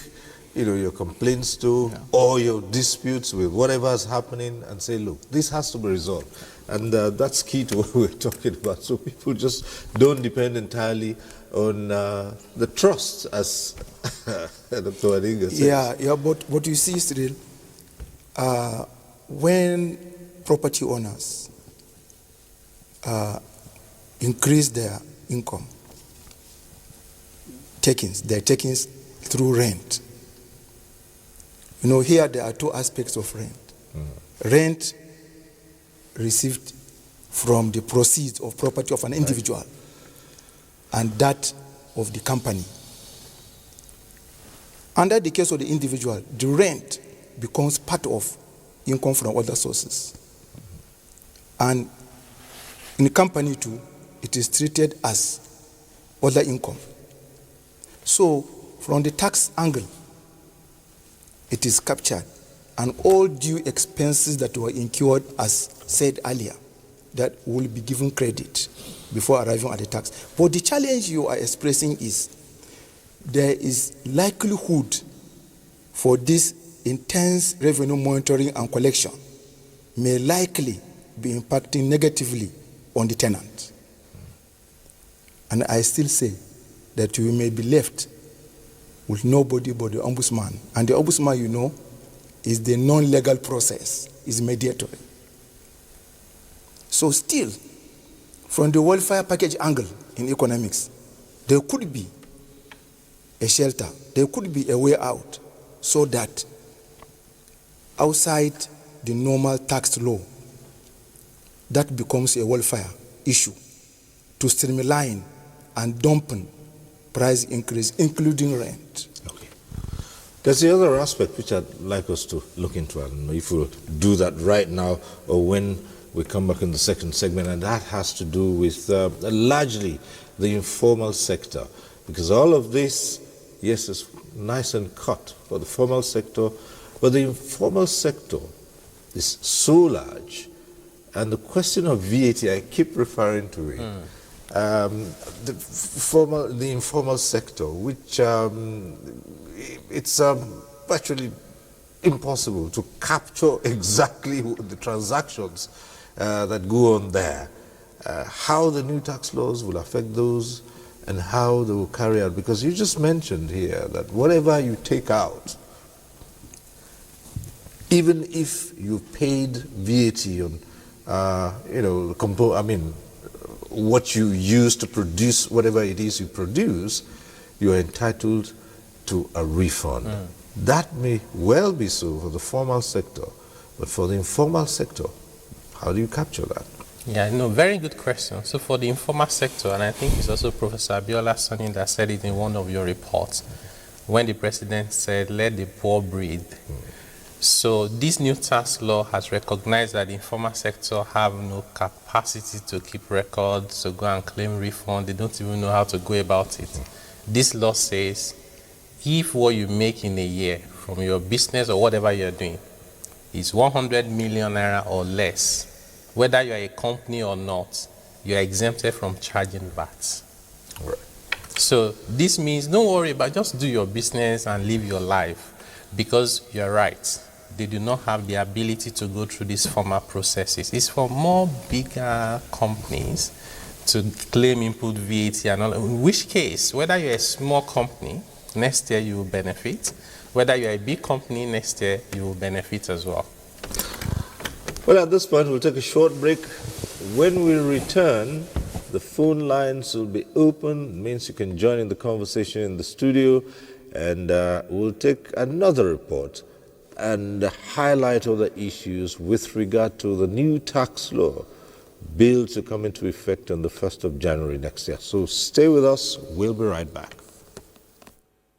your complaints to, or your disputes with whatever is happening, and say, look, this has to be resolved. And that's key to what we're talking about. So people just don't depend entirely on the trust, as Dr. Wadinga says. Yeah, but what you see, Cyril, when property owners increase their income, their takings through rent. Here there are two aspects of rent. Rent received from the proceeds of property of an individual, and that of the company. Under the case of the individual, the rent becomes part of income from other sources. And in the company too, it is treated as other income. So from the tax angle, it is captured, and all due expenses that were incurred, as said earlier, that will be given credit before arriving at the tax. But the challenge you are expressing is there is likelihood for this intense revenue monitoring and collection may likely be impacting negatively on the tenant. And I still say that we may be left with nobody but the ombudsman. And the ombudsman, is the non-legal process, is mediatory. So still, from the welfare package angle in economics, there could be a shelter, there could be a way out, so that outside the normal tax law, that becomes a welfare issue to streamline and dampen price increase, including rent. Okay. There's the other aspect which I'd like us to look into. I don't know if we'll do that right now or when we come back in the second segment, and that has to do with largely the informal sector, because all of this, yes, is nice and cut for the formal sector, but the informal sector is so large, and the question of VAT, I keep referring to it. The informal sector, which it's actually impossible to capture exactly the transactions that go on there, how the new tax laws will affect those, and how they will carry out. Because you just mentioned here that whatever you take out, even if you paid VAT on, what you use to produce whatever it is you produce, you are entitled to a refund. That may well be so for the formal sector, but for the informal sector, how do you capture that? Yeah, no, very good question. So for the informal sector, and I think it's also Professor Abiola Sani that said it in one of your reports, when the president said, let the poor breathe. So this new tax law has recognized that the informal sector have no capacity to keep records, to go and claim refund. They don't even know how to go about it. This law says, if what you make in a year from your business or whatever you're doing is 100 million naira or less, whether you're a company or not, you're exempted from charging VAT. Right. So this means don't worry about, just do your business and live your life, because you're right. They do not have the ability to go through these formal processes. It's for more bigger companies to claim input VAT and all. In which case, whether you're a small company, next year you will benefit. Whether you're a big company, next year you will benefit as well. Well, at this point, we'll take a short break. When we return, the phone lines will be open. It means you can join in the conversation in the studio, and we'll take another report and highlight other issues with regard to the new tax law bill to come into effect on the 1st of January next year. So stay with us. We'll be right back.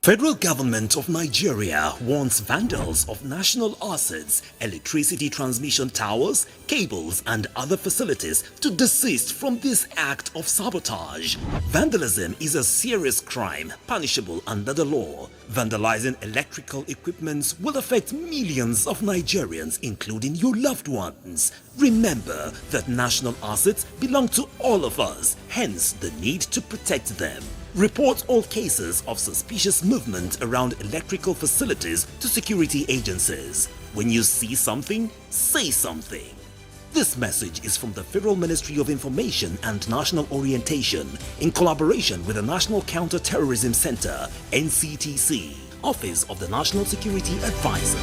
Federal government of Nigeria warns vandals of national assets, electricity transmission towers, cables and other facilities to desist from this act of sabotage. Vandalism is a serious crime punishable under the law. Vandalizing electrical equipments will affect millions of Nigerians, including your loved ones. Remember that national assets belong to all of us, hence the need to protect them. Report all cases of suspicious movement around electrical facilities to security agencies. When you see something, say something. This message is from the Federal Ministry of Information and National Orientation in collaboration with the National Counter-Terrorism Center, NCTC, Office of the National Security Advisor.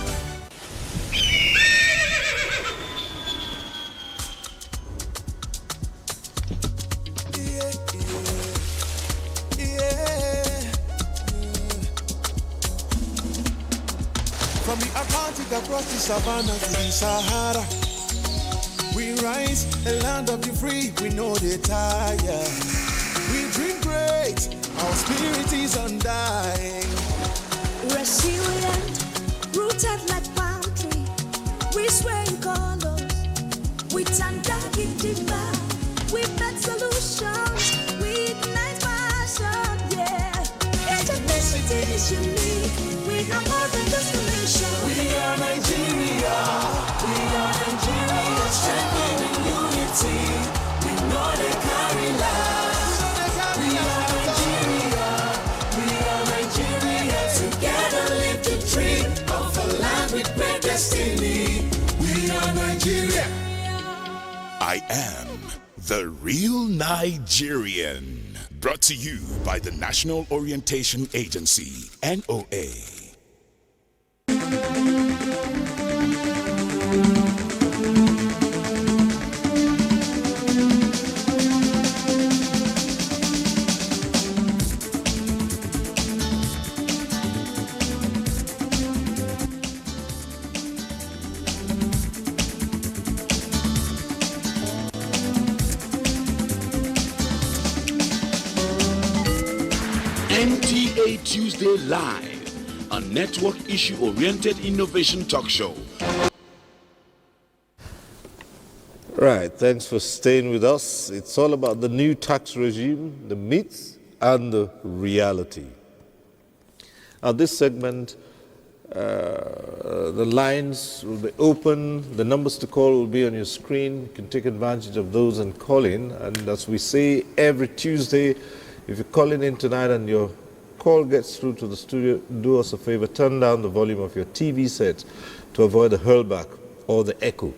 From the Atlantic across the savannah to the Sahara, we rise, a land of the free, we know they tire. We dream great, our spirit is undying. Resilient, rooted like palm tree, we sway in colors, we stand dark in demand, we bet solutions, we ignite passion, yeah. Ethnicity is unique, we are more than just a nation. We are Nigeria, we are Nigeria, strengthening unity, we know they carry lives. We are Nigeria, together live the dream of a land with great destiny. We are Nigeria. I am the real Nigerian. Brought to you by the National Orientation Agency, NOA. NTA Tuesday Live, a network issue-oriented innovation talk show. Right, thanks for staying with us. It's all about the new tax regime, the myths and the reality. Now, this segment, the lines will be open, the numbers to call will be on your screen. You can take advantage of those and call in. And as we say every Tuesday, if you're calling in tonight and your call gets through to the studio, do us a favor, turn down the volume of your TV set to avoid the hurlback or the echo.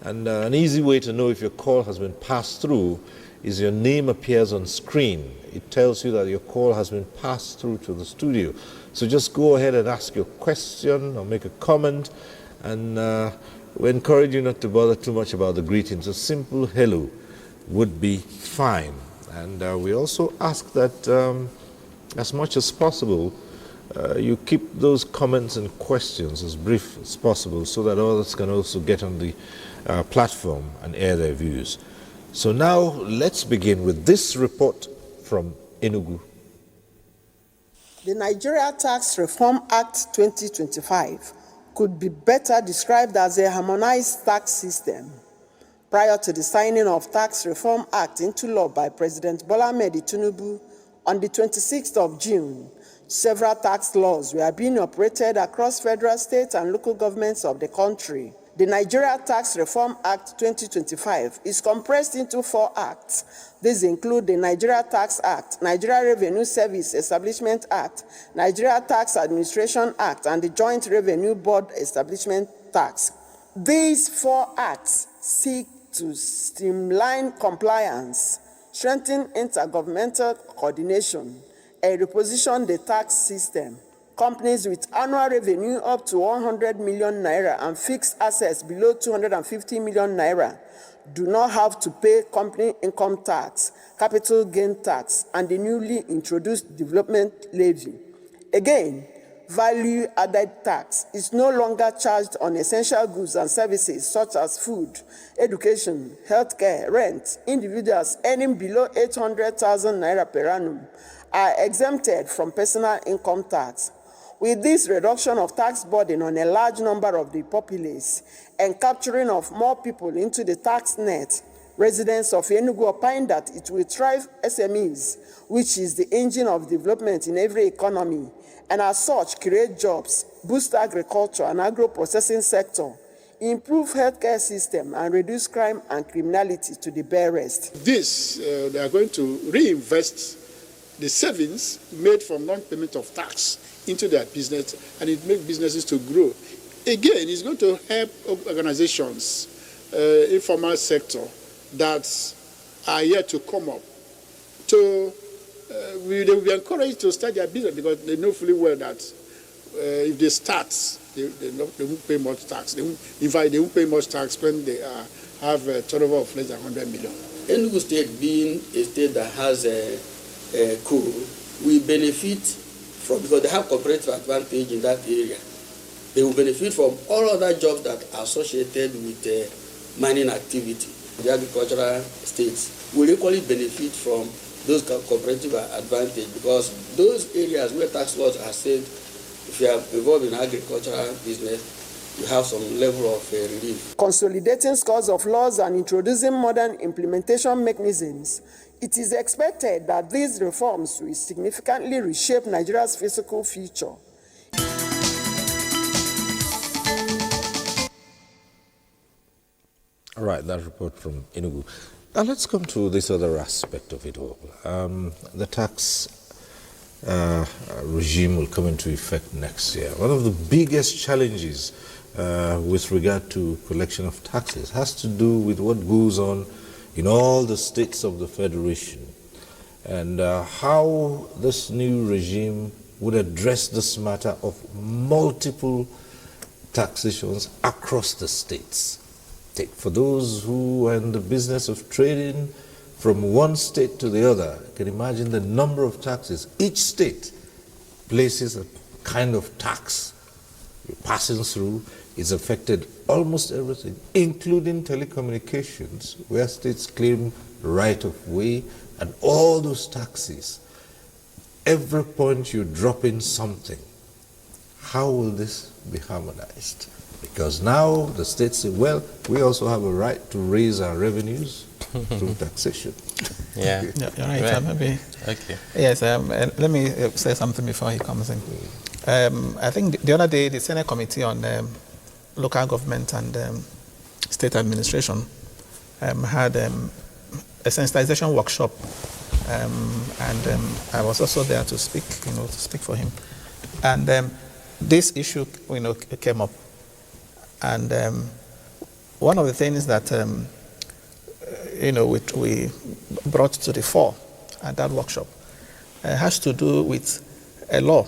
And an easy way to know if your call has been passed through is your name appears on screen. It tells you that your call has been passed through to the studio. So just go ahead and ask your question or make a comment, and we encourage you not to bother too much about the greetings. A simple hello would be fine. And we also ask that as much as possible, you keep those comments and questions as brief as possible so that others can also get on the platform and air their views. So now let's begin with this report from Enugu. The Nigeria Tax Reform Act 2025 could be better described as a harmonized tax system. Prior to the signing of Tax Reform Act into law by President Bola Ahmed Tinubu on the 26th of June, several tax laws were being operated across federal, state, and local governments of the country. The Nigeria Tax Reform Act 2025 is compressed into 4 acts. These include the Nigeria Tax Act, Nigeria Revenue Service Establishment Act, Nigeria Tax Administration Act, and the Joint Revenue Board Establishment Tax. These 4 acts seek to streamline compliance, strengthen intergovernmental coordination, and reposition the tax system. Companies with annual revenue up to 100 million naira and fixed assets below 250 million naira do not have to pay company income tax, capital gain tax, and the newly introduced development levy. Again, value-added tax is no longer charged on essential goods and services such as food, education, healthcare, rent. Individuals earning below 800,000 naira per annum are exempted from personal income tax. With this reduction of tax burden on a large number of the populace and capturing of more people into the tax net, residents of Enugu opine that it will drive SMEs, which is the engine of development in every economy, and as such create jobs, boost agriculture and agro-processing sector, improve healthcare system, and reduce crime and criminality to the barest. They are going to reinvest the savings made from non-payment of tax into their business, and it makes businesses to grow. Again, it's going to help organizations, informal sector, that are yet to come up. They will be encouraged to start their business because they know fully well that if they start, they won't pay much tax. In fact, they won't pay much tax when they have a turnover of less than 100 million. Enugu State being a state that has a coal, we benefit from, because they have comparative advantage in that area. They will benefit from all other jobs that are associated with mining activity. The agricultural states will equally benefit from those comparative advantage, because those areas where tax laws are said, if you are involved in agricultural business, you have some level of relief. Consolidating scores of laws and introducing modern implementation mechanisms, it is expected that these reforms will significantly reshape Nigeria's fiscal future. All right, that report from Enugu. Now let's come to this other aspect of it all. The tax regime will come into effect next year. One of the biggest challenges with regard to collection of taxes has to do with what goes on in all the states of the Federation, and how this new regime would address this matter of multiple taxations across the states. Take for those who are in the business of trading from one state to the other, you can imagine the number of taxes. Each state places a kind of tax you're passing through. It's affected almost everything, including telecommunications, where states claim right of way, and all those taxes. Every point you drop in something. How will this be harmonized? Because now the states say, well, we also have a right to raise our revenues through taxation. Yeah, you're right. Maybe. Okay. Yes, let me say something before he comes in. I think the other day, the Senate Committee on Local Government and State Administration had a sensitization workshop, and I was also there to speak, to speak for him. And this issue, came up. And one of the things that, we brought to the fore at that workshop has to do with a law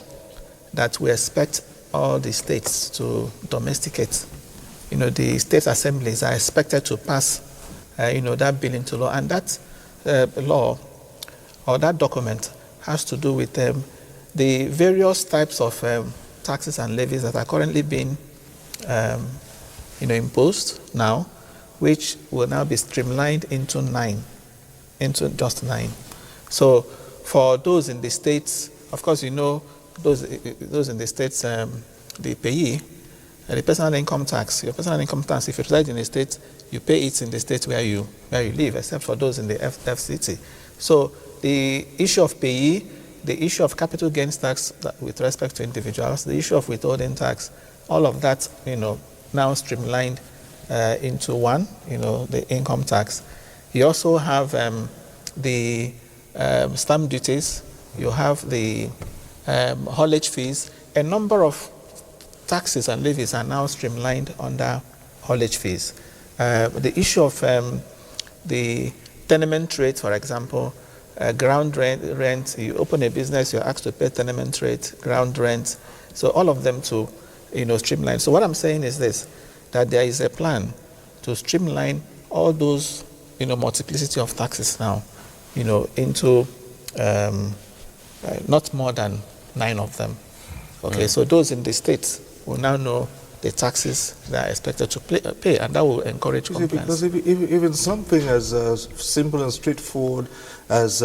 that we expect all the states to domesticate. The state assemblies are expected to pass, that bill into law. And that law or that document has to do with the various types of taxes and levies that are currently being imposed now, which will now be streamlined into just nine. So for those in the states, of course, those in the states, the payee, the personal income tax. Your personal income tax, if you reside in a state, you pay it in the state where you live, except for those in the FCT. So the issue of payee, the issue of capital gains tax with respect to individuals, the issue of withholding tax, all of that, now streamlined into one, the income tax. You also have the stamp duties, you have the haulage fees. A number of taxes and levies are now streamlined under haulage fees. The issue of the tenement rate, for example, ground rent, you open a business, you're asked to pay tenement rate, ground rent. So all of them to, streamline. So what I'm saying is this, that there is a plan to streamline all those, multiplicity of taxes now, into not more than 9 of them. Okay, so those in the states will now know the taxes they are expected to pay, and that will encourage compliance. Because even something as simple and straightforward as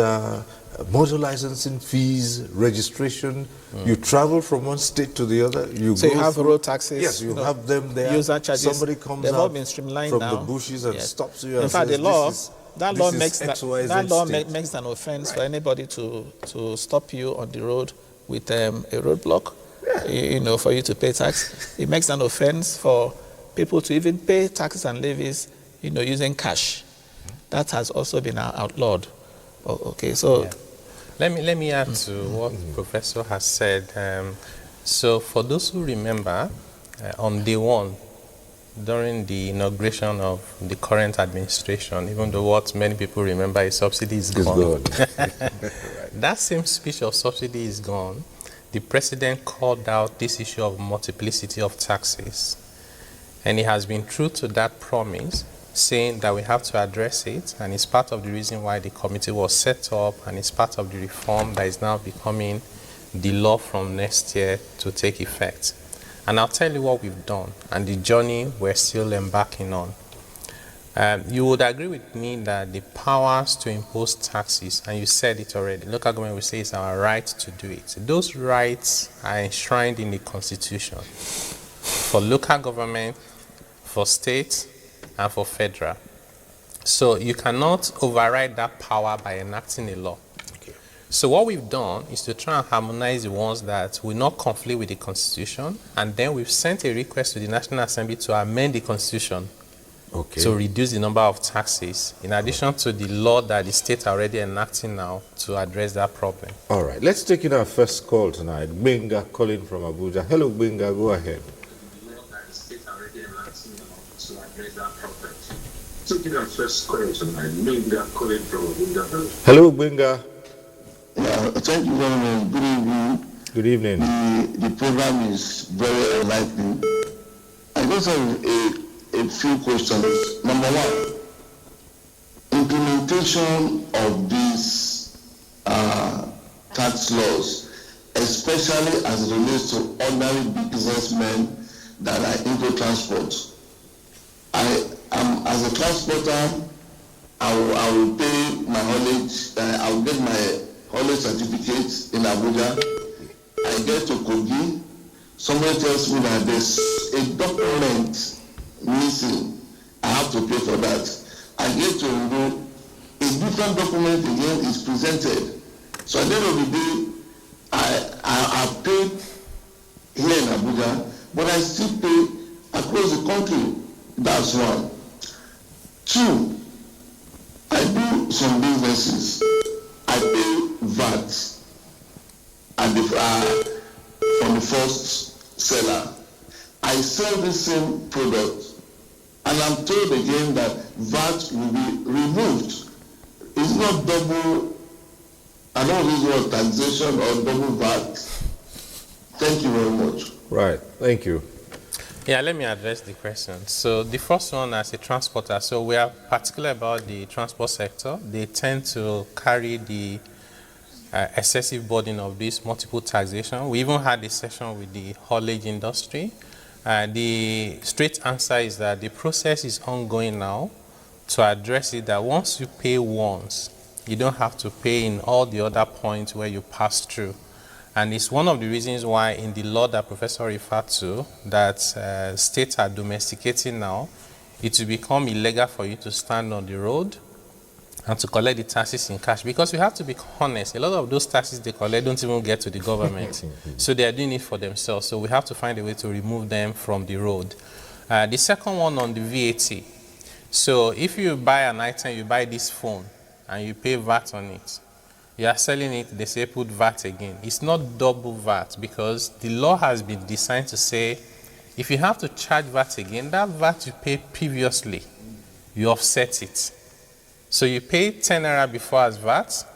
motor licensing fees, registration, you travel from one state to the other. You have road taxes. Yes, you have them there. User charges. Somebody comes They've all out been streamlined from now. the bushes and stops you. In fact, the law makes an offense for anybody to stop you on the road with a roadblock. For you to pay tax. It makes an offense for people to even pay taxes and levies, using cash. That has also been outlawed. Okay, so let me add to what the Professor has said. So for those who remember, on day one, during the inauguration of the current administration, even though what many people remember is subsidy is gone. That same speech of subsidy is gone. The president called out this issue of multiplicity of taxes, and he has been true to that promise, saying that we have to address it, and it's part of the reason why the committee was set up, and it's part of the reform that is now becoming the law from next year to take effect. And I'll tell you what we've done and the journey we're still embarking on. You would agree with me that the powers to impose taxes, and you said it already, local government will say it's our right to do it. Those rights are enshrined in the Constitution for local government, for state, and for federal. So you cannot override that power by enacting a law. So what we've done is to try and harmonize the ones that will not conflict with the Constitution, and then we've sent a request to the National Assembly to amend the Constitution to reduce the number of taxes, in addition to the law that the state are already enacting now to address that problem. All right, let's take in our first call tonight. Benga calling from Abuja. Hello, Benga, go ahead. Hello, Benga. Thank you very much. Good evening. Good evening. The program is very enlightening. I just have a few questions. Number one, implementation of these tax laws, especially as it relates to ordinary businessmen that are into transport. As a transporter, I will pay my haulage. I will get my haulage certificate in Abuja. I get to Kogi. Somebody tells me that there's a document missing. I have to pay for that. I get to Ondo. A different document again is presented. So at the end of the day, I paid here in Abuja, but I still pay across the country. That's one. Two, I do some businesses. I pay VAT from the first seller. I sell the same product, and I'm told again that VAT will be removed. It's not double, I don't use the word taxation or double VAT. Thank you very much. Right, thank you. Yeah, let me address the question. So the first one, as a transporter, so we are particular about the transport sector. They tend to carry the excessive burden of this multiple taxation. We even had a session with the haulage industry. The straight answer is that the process is ongoing now to address it, that once you pay once, you don't have to pay in all the other points where you pass through. And it's one of the reasons why in the law that Professor referred to, that states are domesticating now, it will become illegal for you to stand on the road and to collect the taxes in cash. Because we have to be honest, a lot of those taxes they collect don't even get to the government. So they are doing it for themselves. So we have to find a way to remove them from the road. The second one on the VAT. So if you buy an item, you buy this phone, and you pay VAT on it, you are selling it, they say put VAT again. It's not double VAT, because the law has been designed to say, if you have to charge VAT again, that VAT you paid previously, you offset it. So you pay 10 naira before as VAT,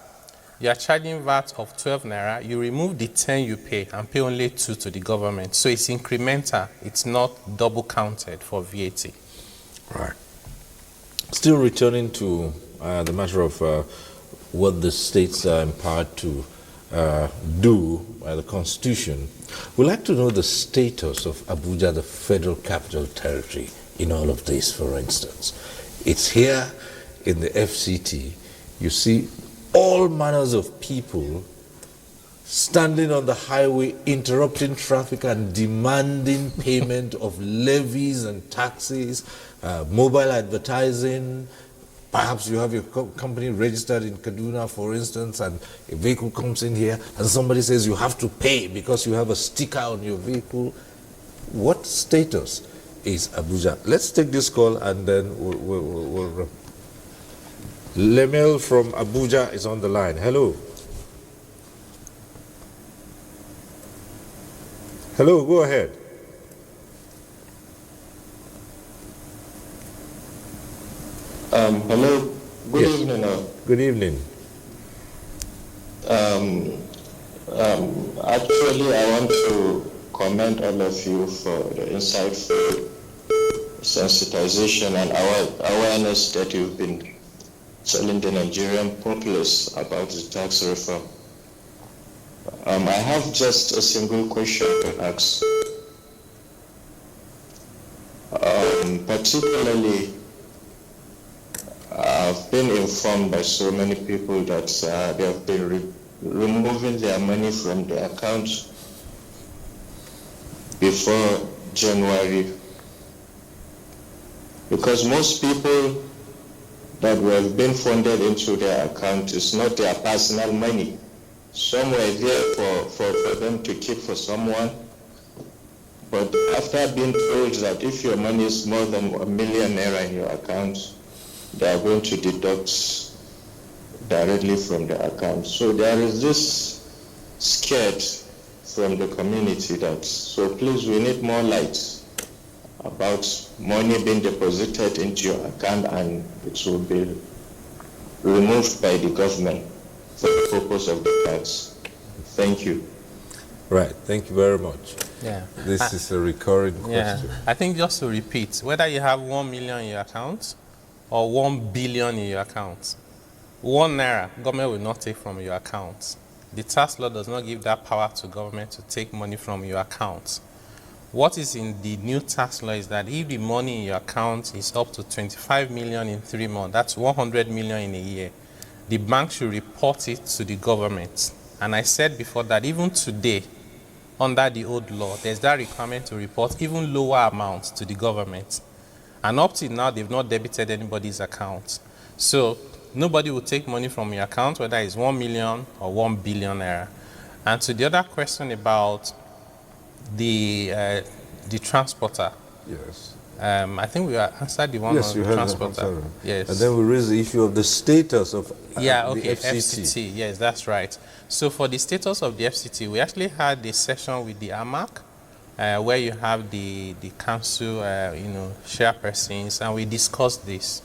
you are charging VAT of 12 naira, you remove the 10 you pay and pay only 2 to the government. So it's incremental, it's not double counted for VAT. Right. Still returning to the matter of what the states are empowered to do by the Constitution, we'd like to know the status of Abuja, the Federal Capital Territory, in all of this, for instance. It's here in the FCT. You see all manners of people standing on the highway, interrupting traffic and demanding payment of levies and taxes, mobile advertising. Perhaps you have your company registered in Kaduna, for instance, and a vehicle comes in here and somebody says you have to pay because you have a sticker on your vehicle. What status is Abuja? Let's take this call and then we'll Lemel from Abuja is on the line. Hello. Hello, go ahead. Hello, good evening. Good evening. Actually, I want to commend all of you for the insightful sensitization and awareness that you've been telling the Nigerian populace about the tax reform. I have just a single question to ask. Particularly, I've been informed by so many people that they have been removing their money from their accounts before January, because most people that have been funded into their account is not their personal money. Some were there for them to keep for someone, but after being told that if your money is more than 1 million naira in your account, they are going to deduct directly from the account. So there is this scared from the community that, so please, we need more light about money being deposited into your account and it will be removed by the government for the purpose of the tax. Thank you. Right, thank you very much. Yeah. This is a recurring question. I think just to repeat, whether you have 1 million in your account or 1 billion in your account, 1 naira, government will not take from your account. The tax law does not give that power to government to take money from your account. What is in the new tax law is that if the money in your account is up to 25 million in 3 months, that's 100 million in a year, the bank should report it to the government. And I said before that even today, under the old law, there's that requirement to report even lower amounts to the government. And up till now, they've not debited anybody's account. So nobody will take money from your account, whether it's 1 million or 1 billion naira. And to the other question about the transporter. Yes. I think we answered the one on the transporter. Yes. And then we raise the issue of the status of the FCT. Yes, that's right. So for the status of the FCT, we actually had a session with the AMAC, where you have the council, chairpersons, and we discussed this.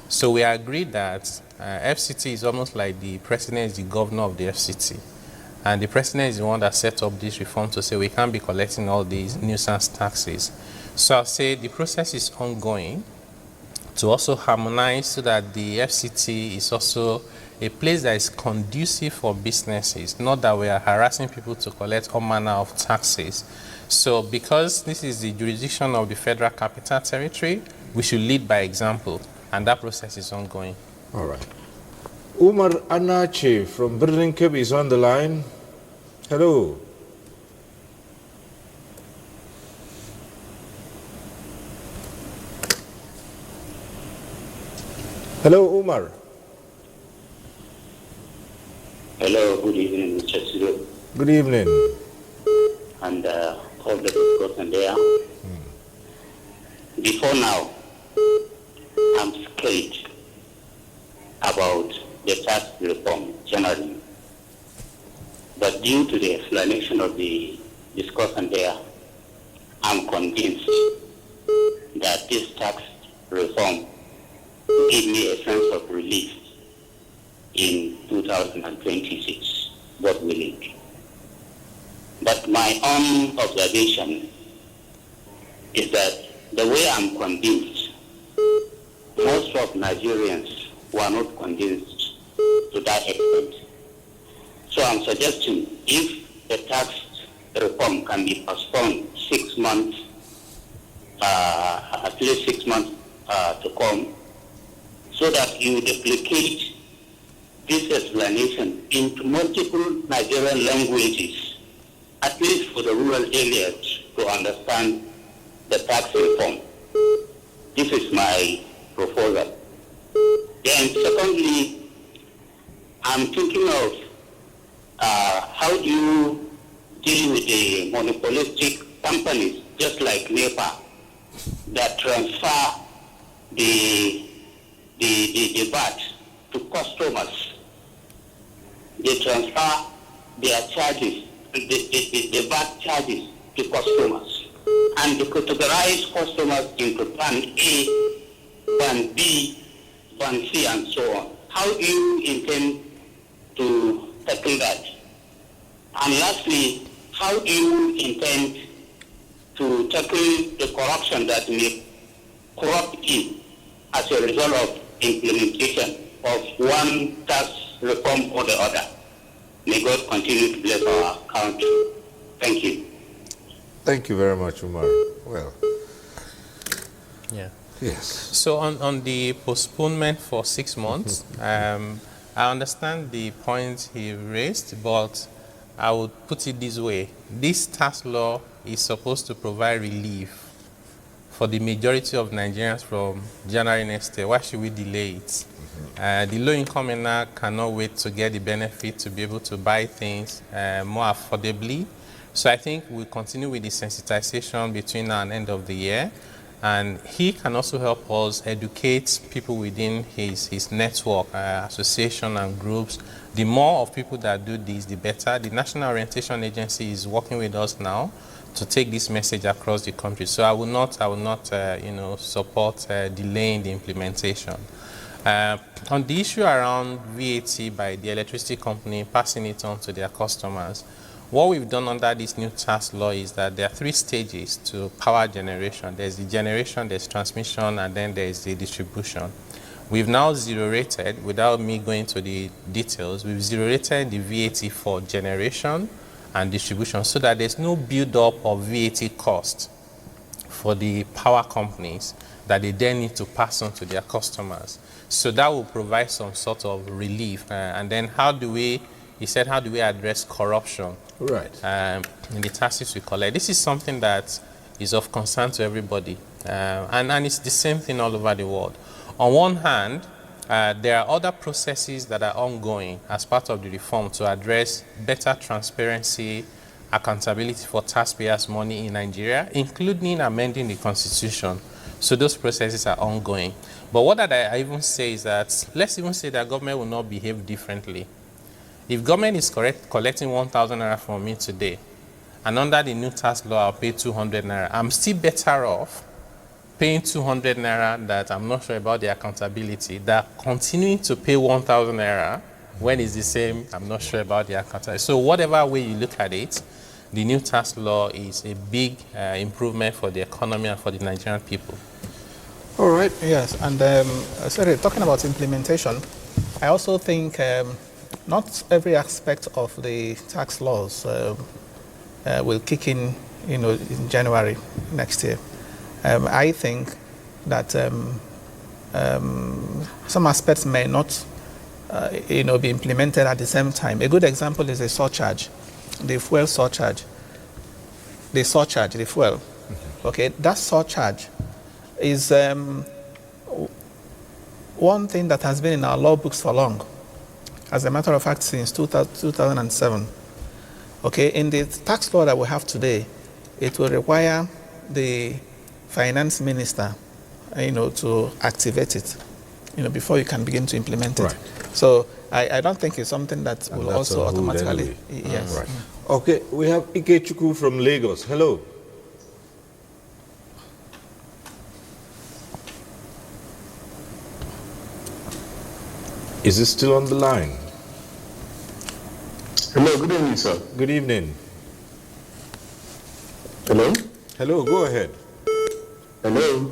So we agreed that FCT is almost like the president is the governor of the FCT. And the president is the one that set up this reform to say we can't be collecting all these nuisance taxes. So I'll say the process is ongoing to also harmonize so that the FCT is also a place that is conducive for businesses, not that we are harassing people to collect all manner of taxes. So because this is the jurisdiction of the Federal Capital Territory, we should lead by example, and that process is ongoing. All right. Umar Anache from Birnin Kebbi is on the line. Hello. Hello, Umar. Hello, good evening, Mr. Siro. Good evening. And all the discussion there. Before now, I'm scared about the tax reform generally. But due to the explanation of the discussion there, I'm convinced that this tax reform will give me a sense of relief in 2026, God willing. But my own observation is that the way I'm convinced, most of Nigerians were not convinced to that extent. So I'm suggesting if the tax reform can be postponed 6 months, at least 6 months to come, so that you duplicate this explanation into multiple Nigerian languages, at least for the rural areas to understand the tax reform. This is my proposal. Then secondly, I'm thinking of how do you deal with the monopolistic companies, just like NEPA, that transfer the VAT to customers. They transfer their charges, the VAT charges to customers. And they categorize customers into Band A, Band B, Band C, and so on. How do you intend to tackle that? And lastly, how do you intend to tackle the corruption that may corrupt in as a result of implementation of one tax reform or the other? May God continue to bless our country. Thank you. Thank you very much, Umar. Well, yeah. Yes. So on the postponement for 6 months, I understand the point he raised, but I would put it this way. This tax law is supposed to provide relief for the majority of Nigerians from January next year. Why should we delay it? The low-income earner cannot wait to get the benefit to be able to buy things more affordably. So I think we'll continue with the sensitization between now and end of the year. And he can also help us educate people within his network, association and groups. The more of people that do this, the better. The National Orientation Agency is working with us now to take this message across the country. So I will not support delaying the implementation. On the issue around VAT by the electricity company passing it on to their customers, what we've done under this new tax law is that there are 3 stages to power generation. There's the generation, there's transmission, and then there's the distribution. We've now zero-rated, without me going to the details, we've zero-rated the VAT for generation and distribution so that there's no build-up of VAT cost for the power companies that they then need to pass on to their customers. So that will provide some sort of relief. And then he said, how do we address corruption? Right. In the taxes we collect? This is something that is of concern to everybody. And it's the same thing all over the world. On one hand, there are other processes that are ongoing as part of the reform to address better transparency, accountability for taxpayers' money in Nigeria, including amending the constitution. So those processes are ongoing. But what I even say is that, let's even say that government will not behave differently. If government is collecting 1,000 naira from me today, and under the new tax law I'll pay 200 naira, I'm still better off paying 200 naira that I'm not sure about the accountability, that continuing to pay 1,000 naira when it's the same, I'm not sure about the accountability. So whatever way you look at it, the new tax law is a big improvement for the economy and for the Nigerian people. All right. Yes, and sorry, talking about implementation, I also think not every aspect of the tax laws will kick in, in January next year. I think that some aspects may not, be implemented at the same time. A good example is a surcharge. the fuel surcharge. The surcharge, the fuel. Okay, that surcharge is one thing that has been in our law books for long. As a matter of fact, since 2007. Okay, in the tax law that we have today, it will require the finance minister, to activate it, before you can begin to implement it. Right. So I don't think it's something that will also automatically. Anyway. Yes. Right. Okay, we have Ikechukwu from Lagos. Hello. Is he still on the line? Hello, good evening, sir. Good evening. Hello? Hello, go ahead. Hello?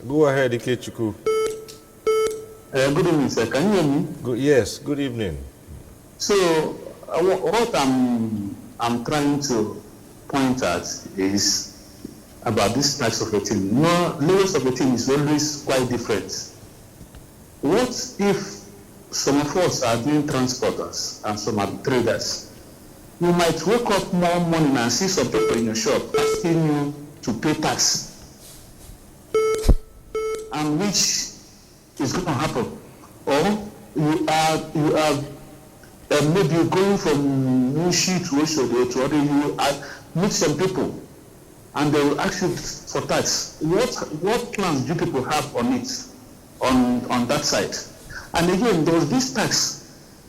Go ahead, Ikechukwu. Good evening, sir. Can you hear me? Yes, good evening. So, what I'm trying to point at is about this tax of 18. Lagos of 18 is always quite different. What if some of us are doing transporters and some are traders? You might wake up more morning and see some people in your shop asking you to pay tax, and which is going to happen. Or you are maybe going from Mushi to Oshode to other, you meet some people and they will ask you for tax. What plans do people have on it, on that side? And again, does this tax,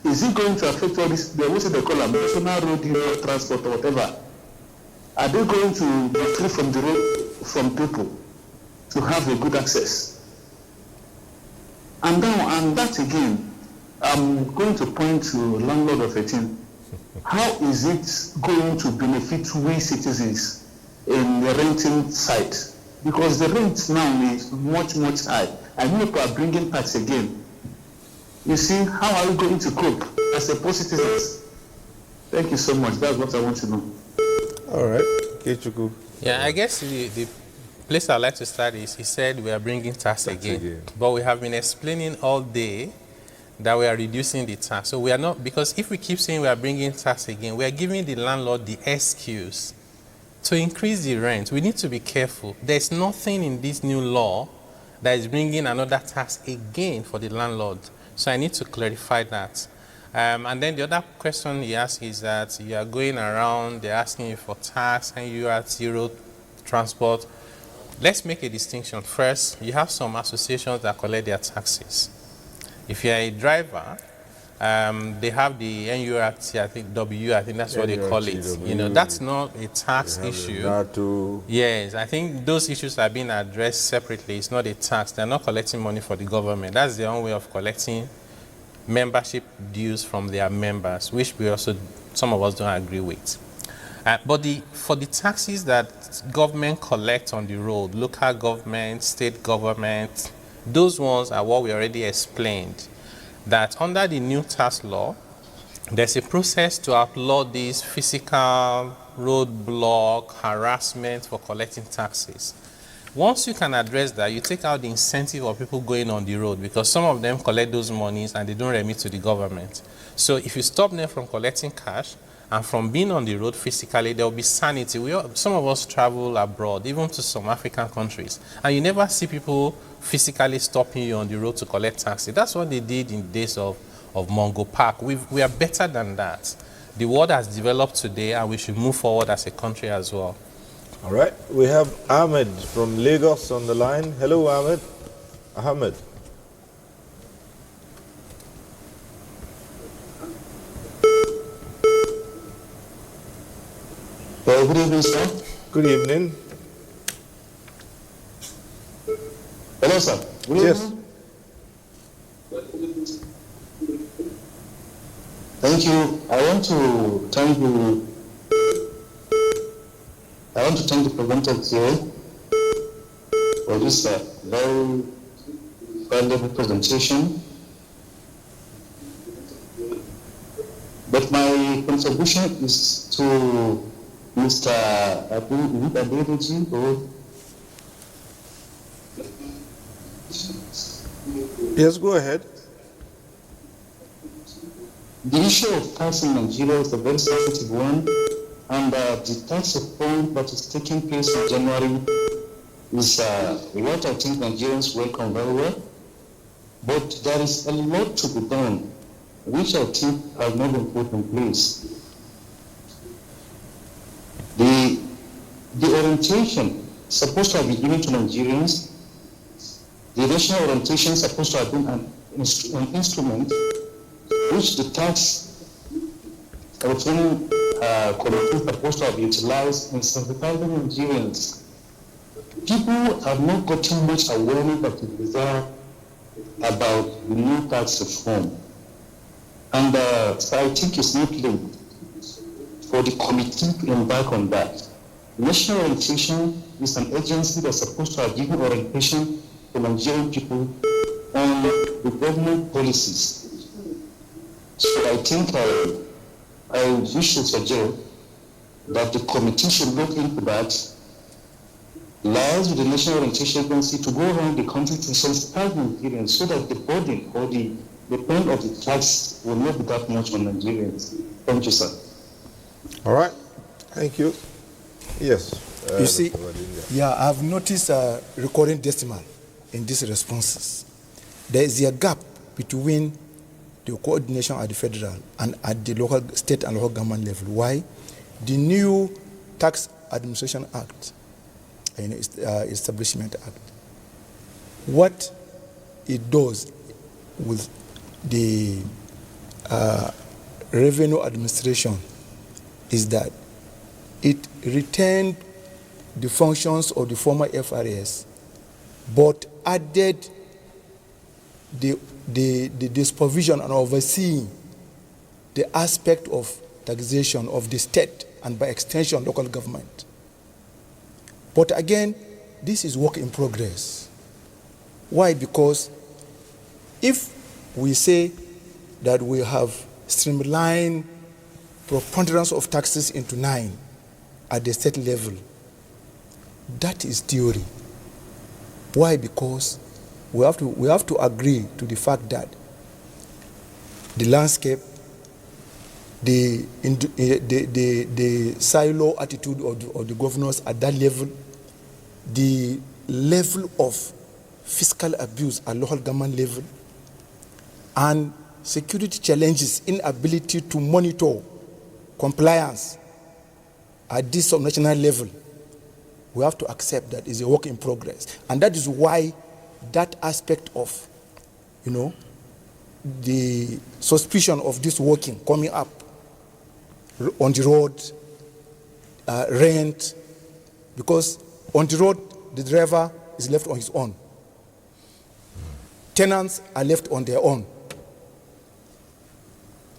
is it going to affect all this, what they call a national road transport or whatever? Are they going to be free from the road, from people to have a good access? And that again, I'm going to point to landlord of 18. How is it going to benefit we citizens in the renting side? Because the rent now is much, much high. And people are bringing tax again. You see, how are we going to cope as a poor citizens? Thank you so much. That's what I want to know. All right. Ikechukwu. Yeah, I guess the place I'd like to start is, he said we are bringing tax again. But we have been explaining all day that we are reducing the tax. So we are not, because if we keep saying we are bringing tax again, we are giving the landlord the excuse to increase the rent. We need to be careful. There's nothing in this new law that is bringing another tax again for the landlord. So I need to clarify that. And then the other question he asked is that you are going around, they're asking you for tax, and you are at zero transport. Let's make a distinction. First, you have some associations that collect their taxes. If you're a driver, they have the NURT, I think that's what they call it. That's not a tax issue. Yes, I think those issues are being addressed separately. It's not a tax. They're not collecting money for the government. That's their own way of collecting membership dues from their members, which some of us don't agree with. But for the taxes that government collect on the road, local government, state government, those ones are what we already explained. That under the new tax law, there's a process to outlaw these physical roadblock harassment for collecting taxes. Once you can address that, you take out the incentive of people going on the road, because some of them collect those monies and they don't remit to the government. So if you stop them from collecting cash and from being on the road physically, there will be sanity. Some of us travel abroad, even to some African countries, and you never see people physically stopping you on the road to collect taxes. That's what they did in the days of Mongo Park. We are better than that. The world has developed today, and we should move forward as a country as well. All right. We have Ahmed from Lagos on the line. Hello, Ahmed. Ahmed. Good evening, sir. Good evening. Hello, sir. Good evening. Yes. Thank you. I want to thank the presenters here for this very valuable presentation. But my contribution is to Mr. Abuja, or yes, go ahead. The issue of tax in Nigeria is a very sensitive one, and the tax reform that is taking place in January is what I think Nigerians welcome very well. But there is a lot to be done, which I think has not been put in place. The orientation supposed to have been given to Nigerians. The national orientation is supposed to have been an instrument which the tax reform committee is supposed to have utilized in sensitizing Nigerians. People have not gotten much awareness that is deserved about the new tax reform. And so I think it's not late for the committee to embark on that. National Orientation is an agency that's supposed to have given orientation to Nigerian people on the government policies. So I think I wish to suggest that the committee should look into that, liaise with the National Orientation Agency to go around the country to sensitize Nigerians so that the burden or the pain of the tax will not be that much on Nigerians. Thank you, sir. All right. Thank you. Yes. You see, yeah, I've noticed a recurring decimal in these responses. There is a gap between the coordination at the federal and at the local, state and local government level. Why? The new Tax Administration Act, Establishment Act, what it does with the revenue administration is that it retained the functions of the former FRS, but added the supervision and overseeing the aspect of taxation of the state and by extension local government. But again, this is work in progress. Why? Because if we say that we have streamlined preponderance of taxes into 9 at the state level, that is theory. Why? Because we have to agree to the fact that the landscape, the silo attitude of the governors at that level, the level of fiscal abuse at local government level, and security challenges, inability to monitor compliance at this subnational level, we have to accept that it's a work in progress. And that is why that aspect of, the suspicion of this working, coming up on the road, rent, because on the road, the driver is left on his own. Tenants are left on their own.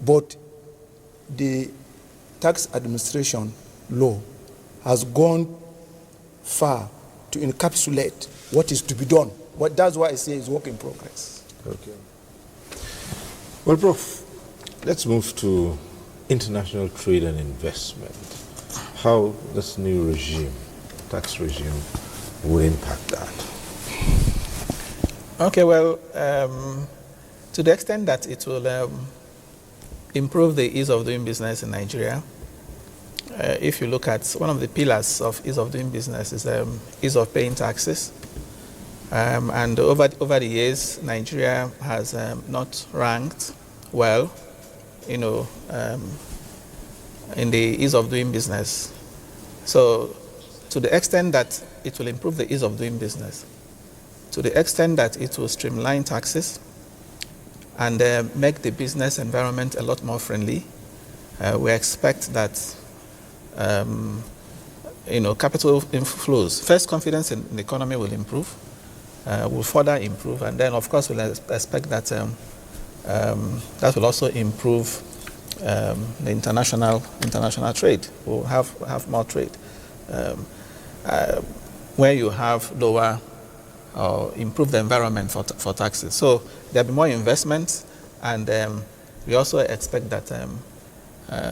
But the tax administration law has gone far to encapsulate what is to be done. That's why I say it's work in progress. Okay. Well, Prof, let's move to international trade and investment. How this new regime, tax regime, will impact that? Okay, well, to the extent that it will improve the ease of doing business in Nigeria, if you look at one of the pillars of ease of doing business is ease of paying taxes. And over the years, Nigeria has not ranked well, in the ease of doing business. So to the extent that it will improve the ease of doing business, to the extent that it will streamline taxes and make the business environment a lot more friendly, we expect that capital inflows, first confidence in the economy will improve, will further improve, and then of course we'll expect that that will also improve the international trade. We'll have more trade. Where you have lower or improve the environment for taxes. So there'll be more investment, and we also expect that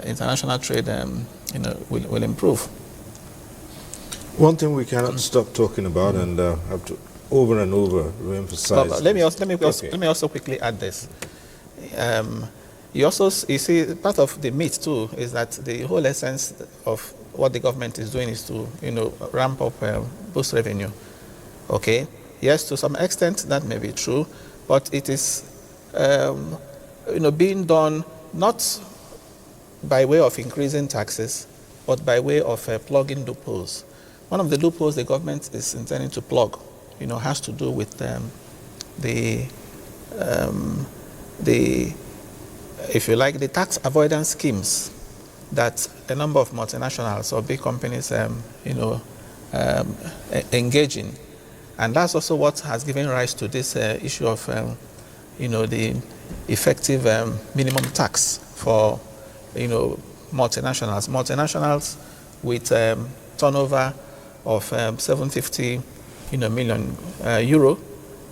international trade will improve. One thing we cannot stop talking about, and have to over and over re-emphasize. Let me also quickly add this. You see, part of the myth too is that the whole essence of what the government is doing is to, ramp up, boost revenue. Okay, yes, to some extent that may be true, but it is, being done not by way of increasing taxes, but by way of plugging loopholes. One of the loopholes the government is intending to plug, has to do with if you like, the tax avoidance schemes that a number of multinationals or big companies, engage in. And that's also what has given rise to this issue of, the effective minimum tax for, multinationals. Multinationals with turnover of 750, million euro,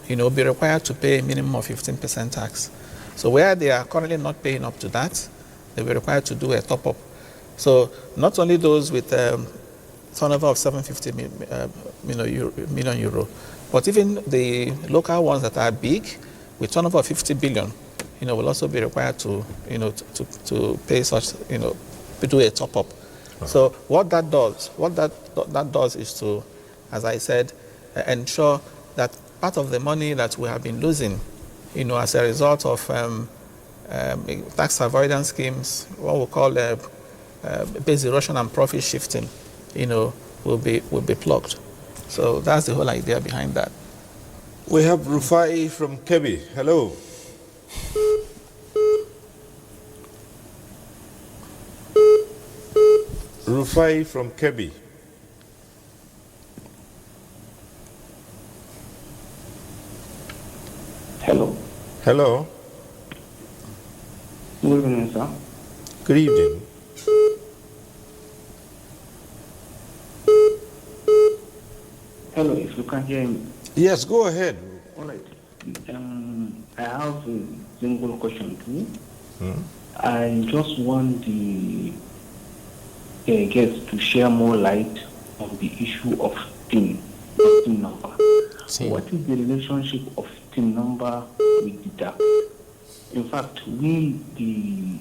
be required to pay a minimum of 15% tax. So where they are currently not paying up to that, they will be required to do a top-up. So not only those with turnover of 750 million euro, but even the local ones that are big, with turnover of 50 billion, will also be required to, to pay such, do a top-up. So what that does is to, as I said, ensure that part of the money that we have been losing, as a result of tax avoidance schemes, what we call base erosion and profit shifting, will be plugged. So that's the whole idea behind that. We have Rufai from Kebbi. Hello. Rufai from Kebbi. Hello. Hello. Good evening, sir. Good evening. Hello, if you can hear me. Yes, go ahead. All right. I have a single question to you. I just want the guests to share more light on the issue of TIN number. What is the relationship of TIN number with the tax? In fact, we, the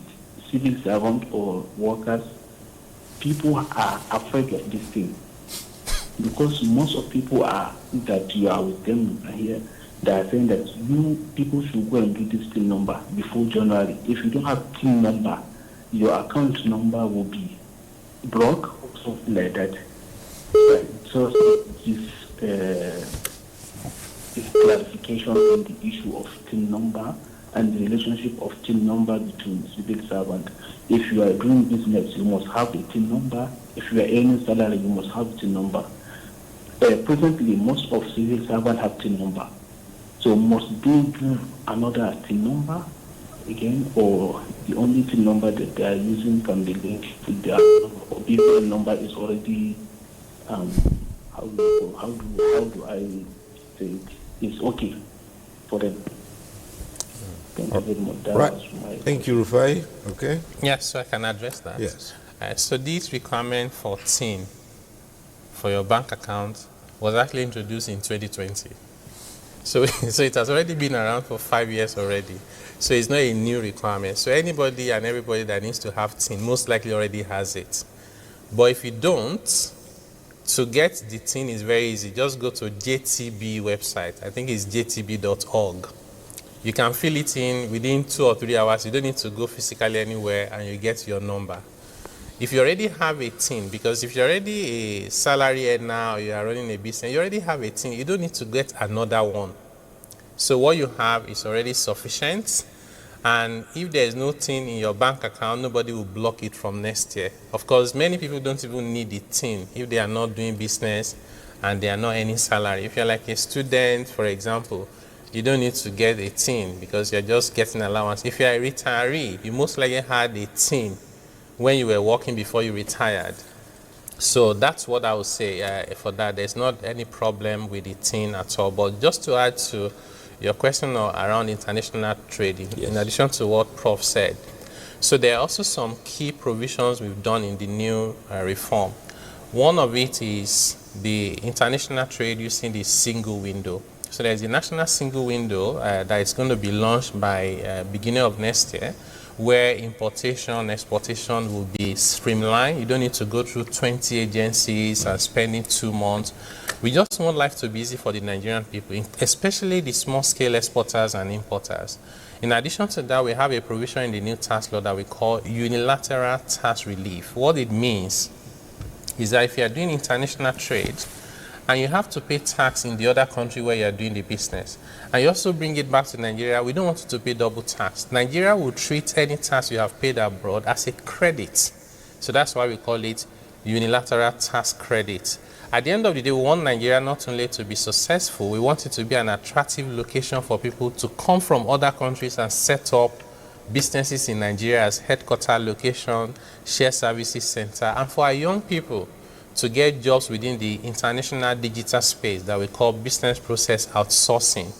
civil servant or workers, people are afraid of this thing because most of people are that you are with them here. They are saying that you people should go and do this TIN number before January. If you don't have TIN number, your account number will be blocked or something like that. So this clarification on the issue of TIN number and the relationship of TIN number between civil servant. If you are doing business, you must have a TIN number. If you are earning salary, you must have a TIN number. Presently, most of civil servants have TIN number. So must they do another TIN number again, or the only TIN number that they are using can be linked to their number, or BVN number is already how do I say it? It's okay for them. Thank you very much. Right. Thank you, Rufai. Okay. Yes, so I can address that. Yes. So this requirement for TIN for your bank account was actually introduced in 2020. So it has already been around for 5 years already. So it's not a new requirement. So anybody and everybody that needs to have TIN most likely already has it. But if you don't, to get the TIN is very easy. Just go to JTB website. I think it's jtb.org. You can fill it in within 2 or 3 hours. You don't need to go physically anywhere and you get your number. If you already have a TIN, because if you're already a salary earner or you are running a business, you already have a TIN, you don't need to get another one. So what you have is already sufficient. And if there is no TIN in your bank account, nobody will block it from next year. Of course, many people don't even need the TIN if they are not doing business and they are not earning salary. If you're like a student, for example, you don't need to get a TIN because you're just getting allowance. If you're a retiree, you most likely had a TIN when you were working before you retired. So that's what I would say for that. There's not any problem with the TIN at all. But just to add to your question around international trading, yes, in addition to what Prof said, so there are also some key provisions we've done in the new reform. One of it is the international trade using the single window. So there's a national single window that is going to be launched by beginning of next year, where importation, exportation will be streamlined. You don't need to go through 20 agencies and spending 2 months. We just want life to be easy for the Nigerian people, especially the small-scale exporters and importers. In addition to that, we have a provision in the new tax law that we call unilateral tax relief. What it means is that if you are doing international trade and you have to pay tax in the other country where you are doing the business, and you also bring it back to Nigeria, we don't want you to pay double tax. Nigeria will treat any tax you have paid abroad as a credit. So that's why we call it unilateral tax credit. At the end of the day, we want Nigeria not only to be successful, we want it to be an attractive location for people to come from other countries and set up businesses in Nigeria as headquarter location, shared services center, and for our young people to get jobs within the international digital space that we call business process outsourcing.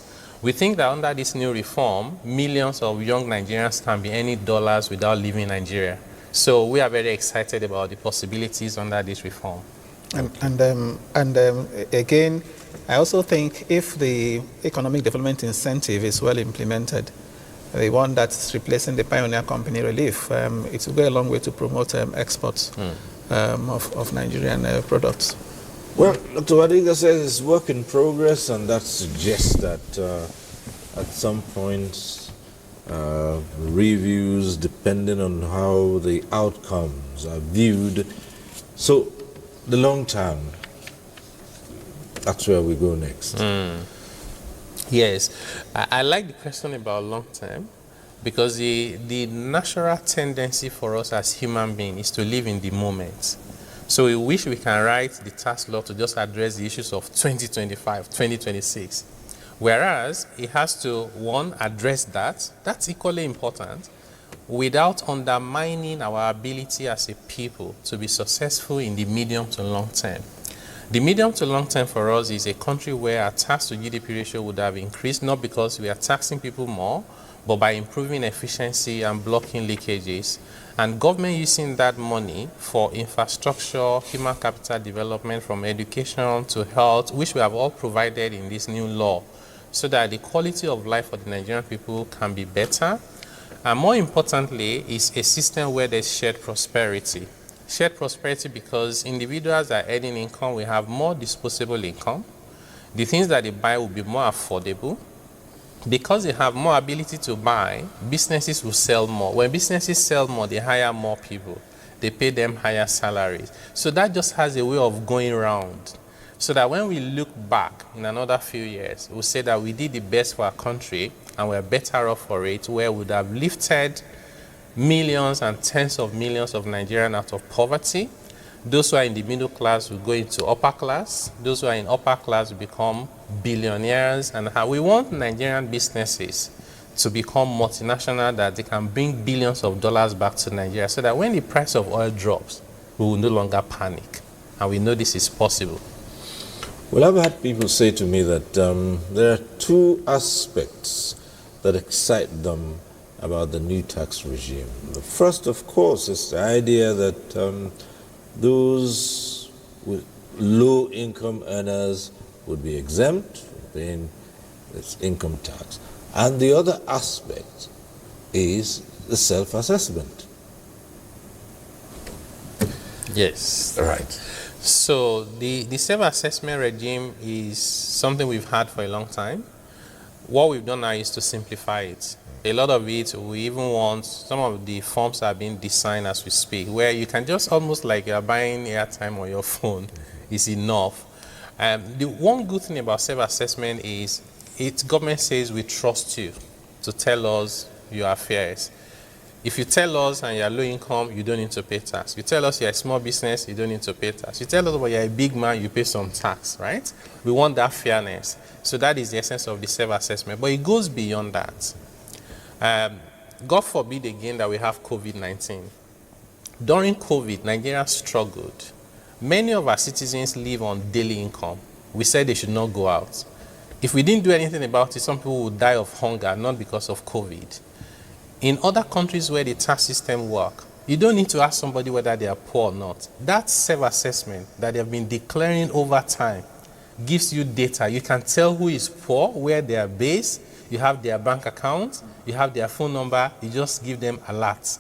We think that under this new reform, millions of young Nigerians can be earning dollars without leaving Nigeria. So we are very excited about the possibilities under this reform. Again, I also think if the economic development incentive is well implemented, the one that's replacing the pioneer company relief, it will go a long way to promote exports of Nigerian products. Well, Dr. Wadiga says it's work in progress, and that suggests that at some point reviews, depending on how the outcomes are viewed. So the long term, that's where we go next. Yes, I like the question about long term, because the natural tendency for us as human beings is to live in the moment. So we wish we can write the tax law to just address the issues of 2025, 2026. Whereas it has to, one, address that. That's equally important, without undermining our ability as a people to be successful in the medium to long term. The medium to long term for us is a country where our tax to GDP ratio would have increased, not because we are taxing people more, but by improving efficiency and blocking leakages, and government using that money for infrastructure, human capital development, from education to health, which we have all provided in this new law, so that the quality of life for the Nigerian people can be better. And more importantly, is a system where there's shared prosperity. Shared prosperity because individuals are earning income, we have more disposable income. The things that they buy will be more affordable. Because they have more ability to buy, businesses will sell more. When businesses sell more, they hire more people. They pay them higher salaries. So that just has a way of going around. So that when we look back in another few years, we'll say that we did the best for our country and we're better off for it, where we would have lifted millions and tens of millions of Nigerians out of poverty. Those who are in the middle class will go into upper class. Those who are in upper class will become billionaires. And how we want Nigerian businesses to become multinational, that they can bring billions of dollars back to Nigeria, so that when the price of oil drops, we will no longer panic. And we know this is possible. Well, I've had people say to me that there are two aspects that excite them about the new tax regime. The first, of course, is the idea that those with low-income earners would be exempt from paying this income tax. And the other aspect is the self-assessment. Yes. Right. So the self-assessment regime is something we've had for a long time. What we've done now is to simplify it. A lot of it, we even want, some of the forms are being designed as we speak, where you can just almost like you're buying airtime on your phone is enough. The one good thing about self-assessment is government says we trust you to tell us your affairs. If you tell us and you're low income, you don't need to pay tax. You tell us you're a small business, you don't need to pay tax. You tell us you're a big man, you pay some tax, right? We want that fairness. So that is the essence of the self-assessment. But it goes beyond that. God forbid again that we have COVID-19. During COVID, Nigeria struggled. Many of our citizens live on daily income. We said they should not go out. If we didn't do anything about it, some people would die of hunger, not because of COVID. In other countries where the tax system works, you don't need to ask somebody whether they are poor or not. That self-assessment that they have been declaring over time gives you data. You can tell who is poor, where they are based. You have their bank account. you have their phone number, you just give them alert.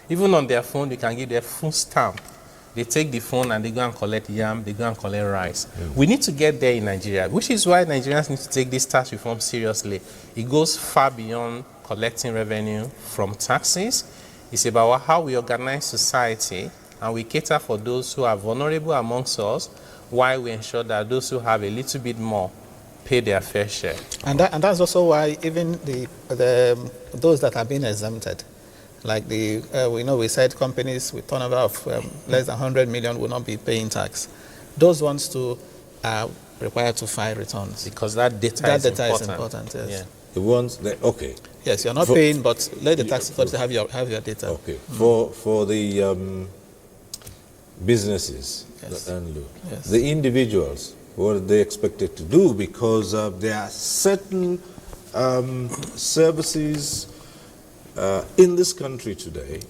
Even on their phone, you can give their phone stamp. They take the phone and they go and collect yam, they go and collect rice. We need to get there in Nigeria, which is why Nigerians need to take this tax reform seriously. It goes far beyond collecting revenue from taxes. It's about how we organize society and we cater for those who are vulnerable amongst us, while we ensure that those who have a little bit more pay their fair share. And that's also why even those that have been exempted, like we said companies with turnover of less than 100 million will not be paying tax. Those ones too are required to file returns. Because that data is important. Yes. Yeah. The ones that, okay. Yes, you're not paying, but let the tax authority have your data. Okay. For the businesses Yes. that earn low, Yes. the individuals, what are they expected to do? Because there are certain services in this country today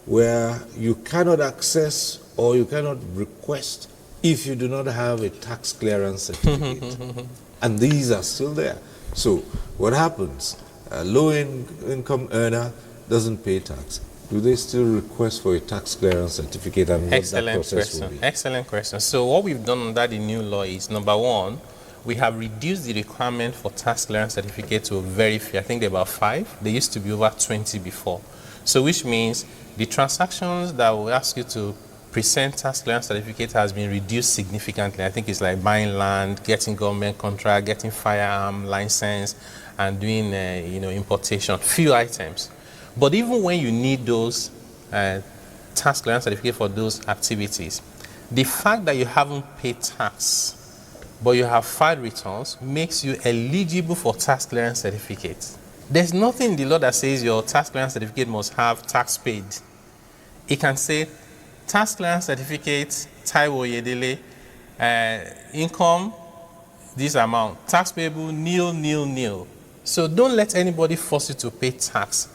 where you cannot access or you cannot request if you do not have a tax clearance certificate. And these are still there. So what happens? A low-income earner doesn't pay tax. Do they still request for a tax clearance certificate, and what that process will be? Excellent question. So what we've done under the new law is, number one, we have reduced the requirement for tax clearance certificate to very few. I think they're about 5. They used to be over 20 before. So which means the transactions that will ask you to present tax clearance certificate has been reduced significantly. I think it's like buying land, getting government contract, getting firearm license, and doing importation, few items. But even when you need those tax clearance certificate for those activities, the fact that you haven't paid tax but you have filed returns makes you eligible for tax clearance certificate. There's nothing in the law that says your tax clearance certificate must have tax paid. It can say tax clearance certificate, Taiwo Yedele, income, this amount, tax payable, nil. So don't let anybody force you to pay tax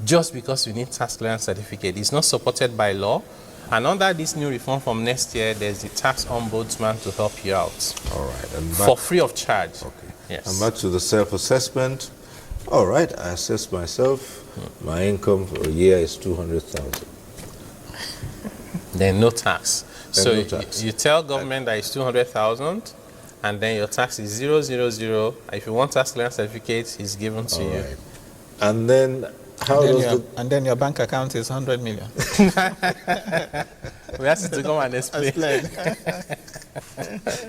just because you need tax clearance certificate. It's not supported by law. And under this new reform from next year, there's the tax ombudsman to help you out. All right. And for free of charge. Okay. Yes. And back to the self-assessment. All right, I assess myself. My income for a year is 200,000. Then no tax. Then So no tax. you tell government that it's 200,000, and then your tax is 000. If you want tax clearance certificate, it's given to you. Right. And then And then your bank account is 100 million. We asked you to come and explain.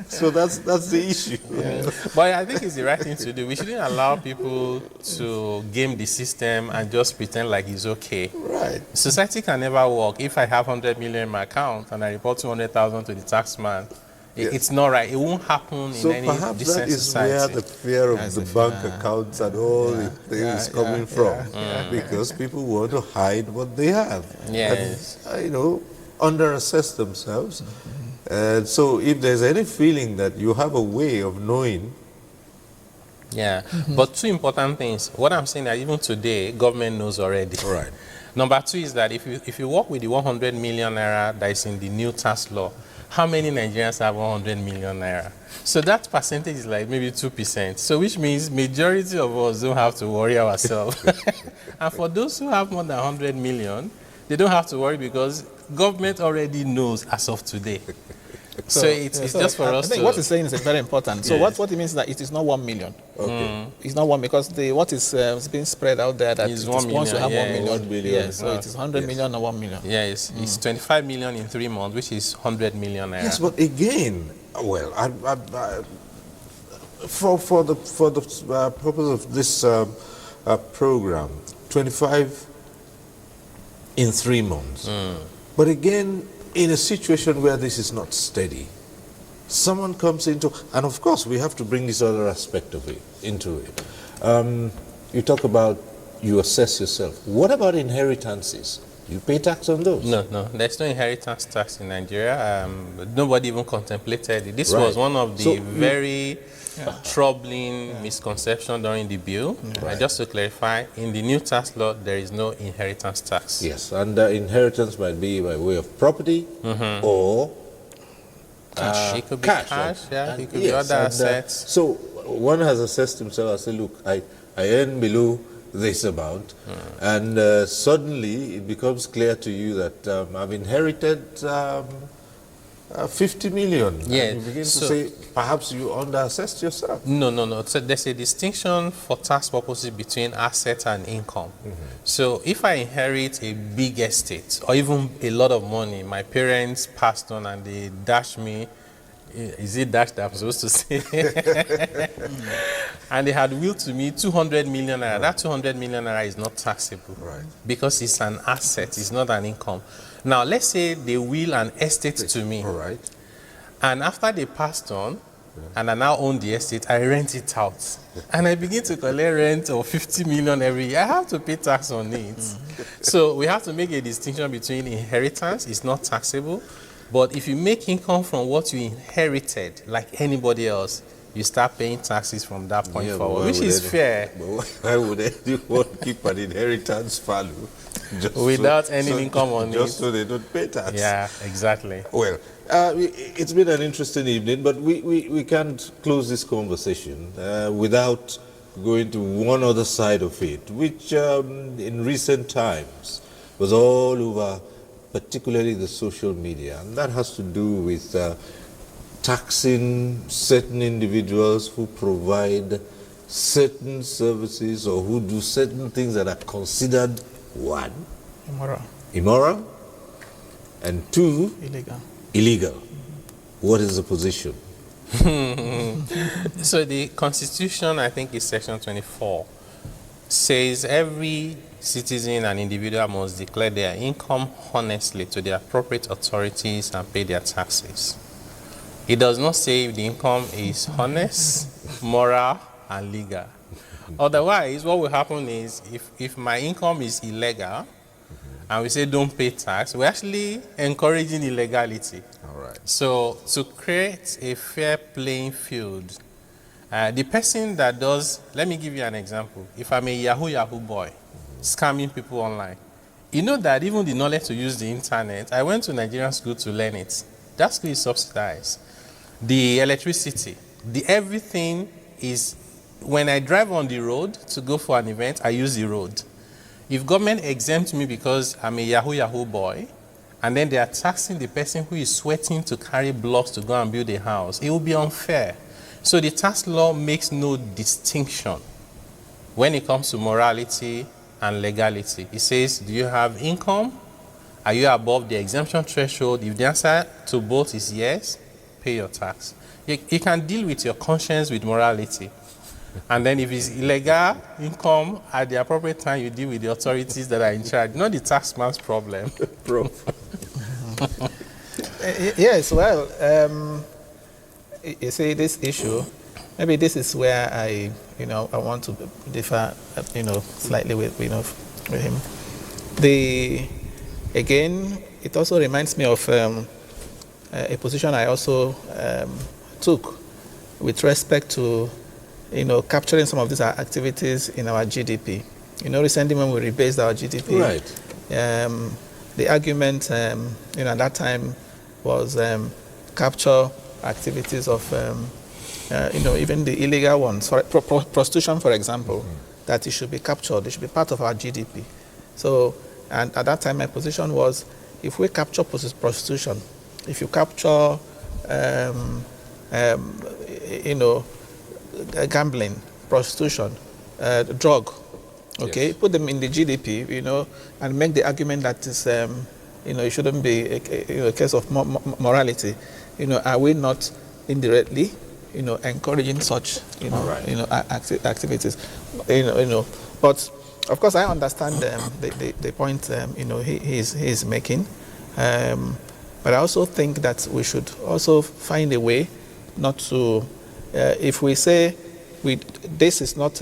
So that's the issue. Yeah. But I think it's the right thing to do. We shouldn't allow people to game the system and just pretend like it's okay. Right. Society can never work. If I have 100 million in my account and I report 200,000 to the taxman, it's not right. It won't happen in any perhaps decent that is society. where the fear of the bank accounts and all the things is coming from. Because people want to hide what they have. Yes. And, under-assess themselves. And so if there's any feeling that you have a way of knowing. Yeah, but two important things. What I'm saying that even today, government knows already. Right. Number two is that if you work with the 100 million naira that is in the new tax law, how many Nigerians have 100 million naira? So that percentage is like maybe 2%. So which means majority of us don't have to worry ourselves. And for those who have more than 100 million, they don't have to worry because government already knows as of today. So it's just for us I think to... what he's saying is very important. So what it means is that it is not 1 million. Okay. It's not 1 because what is being spread out there that It's it 1 is once you have million, 1 million. 1 million. Yes, so it is 100 million or 1 million. Yeah, it's 25 million in 3 months, which is 100 million naira. Yes, but again, well, for the purpose of this program, 25 in 3 months. But again, in a situation where this is not steady, someone comes into, and of course we have to bring this other aspect of it into it. You talk about you assess yourself. What about inheritances? You pay tax on those? No, there's no inheritance tax in Nigeria. Nobody even contemplated it. This Right. was one of the very troubling misconceptions during the bill. Just to clarify, in the new tax law, there is no inheritance tax. Yes, and inheritance might be by way of property or cash. It could be cash. cash, right? It could be other assets. So one has assessed himself and said, look, I earn below this amount, and suddenly it becomes clear to you that I've inherited 50 million. Yeah. And you begin to say, perhaps you underassessed yourself. No. So there's a distinction for tax purposes between asset and income. So if I inherit a big estate or even a lot of money, my parents passed on and they dashed me, is it dash that I'm supposed to say? And they had willed to me 200 million naira. That 200 million naira is not taxable. Right. Because it's an asset, it's not an income. Now, let's say they will an estate to me. All right. And after they passed on, and I now own the estate, I rent it out. And I begin to collect rent of 50 million every year. I have to pay tax on it. So we have to make a distinction between inheritance, it's not taxable. But if you make income from what you inherited, like anybody else, you start paying taxes from that point forward, which is fair. But why would anyone keep an inheritance value without any income on it? Just so they don't pay tax. Yeah, exactly. Well, it's been an interesting evening, but we can't close this conversation without going to one other side of it, which in recent times was all over, particularly the social media, and that has to do with taxing certain individuals who provide certain services or who do certain things that are considered, one, immoral, and two, illegal. What is the position? So the Constitution, I think is section 24, says every citizen and individual must declare their income honestly to the appropriate authorities and pay their taxes. It does not say if the income is honest, moral, and legal. Otherwise, what will happen is if my income is illegal and we say don't pay tax, we're actually encouraging illegality. All right. So to create a fair playing field, the person that does, let me give you an example. If I'm a Yahoo boy, scamming people online, you know that even the knowledge to use the internet, I went to Nigerian school to learn it. That school is subsidized. The electricity, everything is, when I drive on the road to go for an event, I use the road. If government exempts me because I'm a Yahoo boy, and then they are taxing the person who is sweating to carry blocks to go and build a house, it will be unfair. So the tax law makes no distinction when it comes to morality and legality. It says, do you have income? Are you above the exemption threshold? If the answer to both is yes, pay your tax. You can deal with your conscience with morality. And then if it's illegal income, at the appropriate time, you deal with the authorities that are in charge, not the taxman's problem. Yes, well, you see this issue, maybe this is where I want to differ, slightly with him. Again, it also reminds me of a position I also took with respect to, capturing some of these activities in our GDP. Recently when we rebased our GDP, right. The argument, at that time was capture activities of, even the illegal ones, prostitution, for example, that it should be captured, it should be part of our GDP. So, and at that time my position was, if we capture prostitution, if you capture, gambling, prostitution, drug, okay, yes, put them in the GDP, and make the argument that is, it shouldn't be a case of morality. Are we not indirectly, encouraging such, activities? But of course, I understand the point, he is making. But I also think that we should also find a way not to, if we say this should not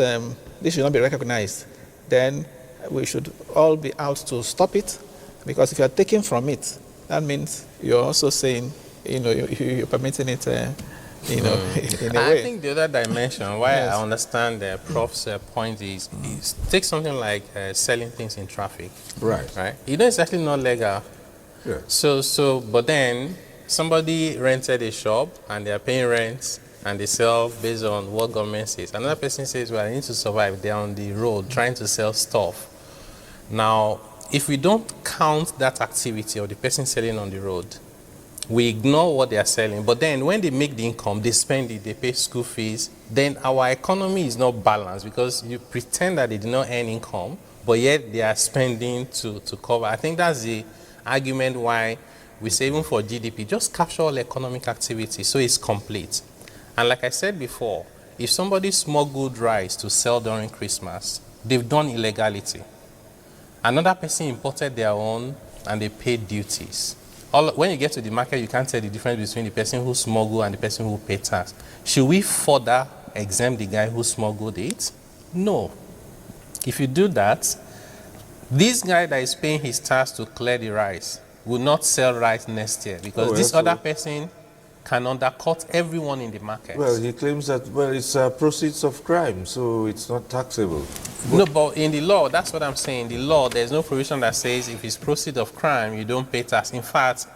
be recognized, then we should all be out to stop it, because if you are taking from it, that means you're also saying, you're permitting it, in a way. I think the other dimension, why I understand the Prof's point is take something like selling things in traffic. Right. It's actually not legal. Yeah. So, but then somebody rented a shop and they are paying rent and they sell based on what government says. Another person says, well, I need to survive. They're on the road trying to sell stuff. Now, if we don't count that activity of the person selling on the road, we ignore what they are selling, but then when they make the income, they spend it, they pay school fees, then our economy is not balanced because you pretend that they did not earn income, but yet they are spending to cover. I think that's the argument why we say even for GDP, just capture all economic activity so it's complete. And like I said before, if somebody smuggled rice to sell during Christmas, they've done illegality. Another person imported their own and they paid duties. When you get to the market, you can't tell the difference between the person who smuggled and the person who paid tax. Should we further exempt the guy who smuggled it? No. If you do that, this guy that is paying his tax to clear the rice will not sell rice next year because this other person can undercut everyone in the market. Well, he claims that, well, it's proceeds of crime, so it's not taxable. No, but in the law, that's what I'm saying. The law, there's no provision that says if it's proceeds of crime, you don't pay tax. In fact,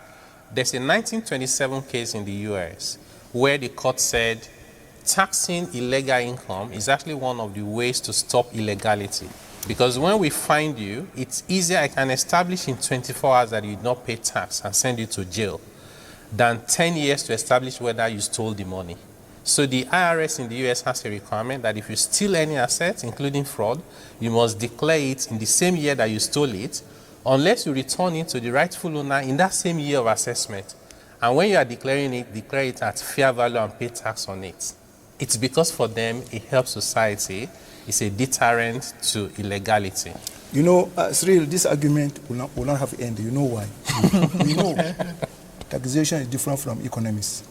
there's a 1927 case in the US where the court said taxing illegal income is actually one of the ways to stop illegality. Because when we find you, it's easier, I can establish in 24 hours that you did not pay tax and send you to jail than 10 years to establish whether you stole the money. So the IRS in the US has a requirement that if you steal any assets, including fraud, you must declare it in the same year that you stole it, unless you return it to the rightful owner in that same year of assessment. And when you are declaring it, declare it at fair value and pay tax on it. It's because for them, it helps society. It's a deterrent to illegality. You know, Cyril, this argument will not have end. You know why? We know taxation is different from economics.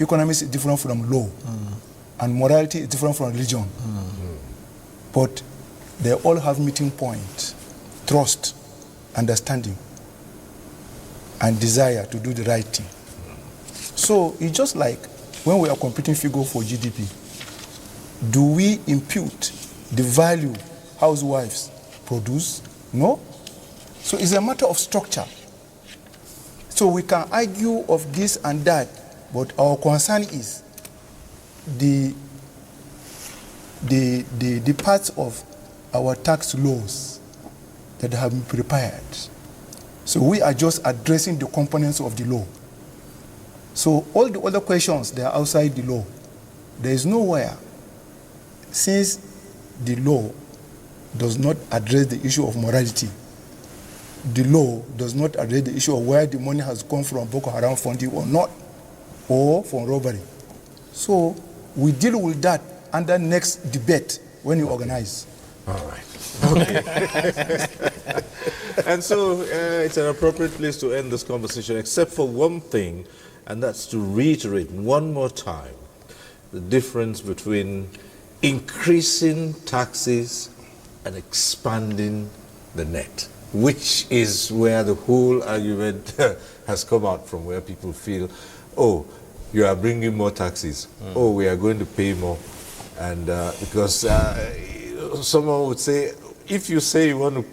Economics is different from law. And morality is different from religion. But they all have meeting point: trust, understanding, and desire to do the right thing. So it's just like when we are computing figure for GDP, do we impute the value housewives produce? No. So it's a matter of structure. So we can argue of this and that, but our concern is the parts of our tax laws that have been prepared. So we are just addressing the components of the law. So all the other questions, they are outside the law. There is nowhere, since the law does not address the issue of morality, the law does not address the issue of where the money has come from, Boko Haram funding or not, or from robbery. So we deal with that under next debate when you organize. All right. Okay. And so it's an appropriate place to end this conversation, except for one thing, and that's to reiterate one more time the difference between increasing taxes and expanding the net, which is where the whole argument has come out from, where people feel, oh, you are bringing more taxes. Oh, we are going to pay more. And because someone would say, if you say you want to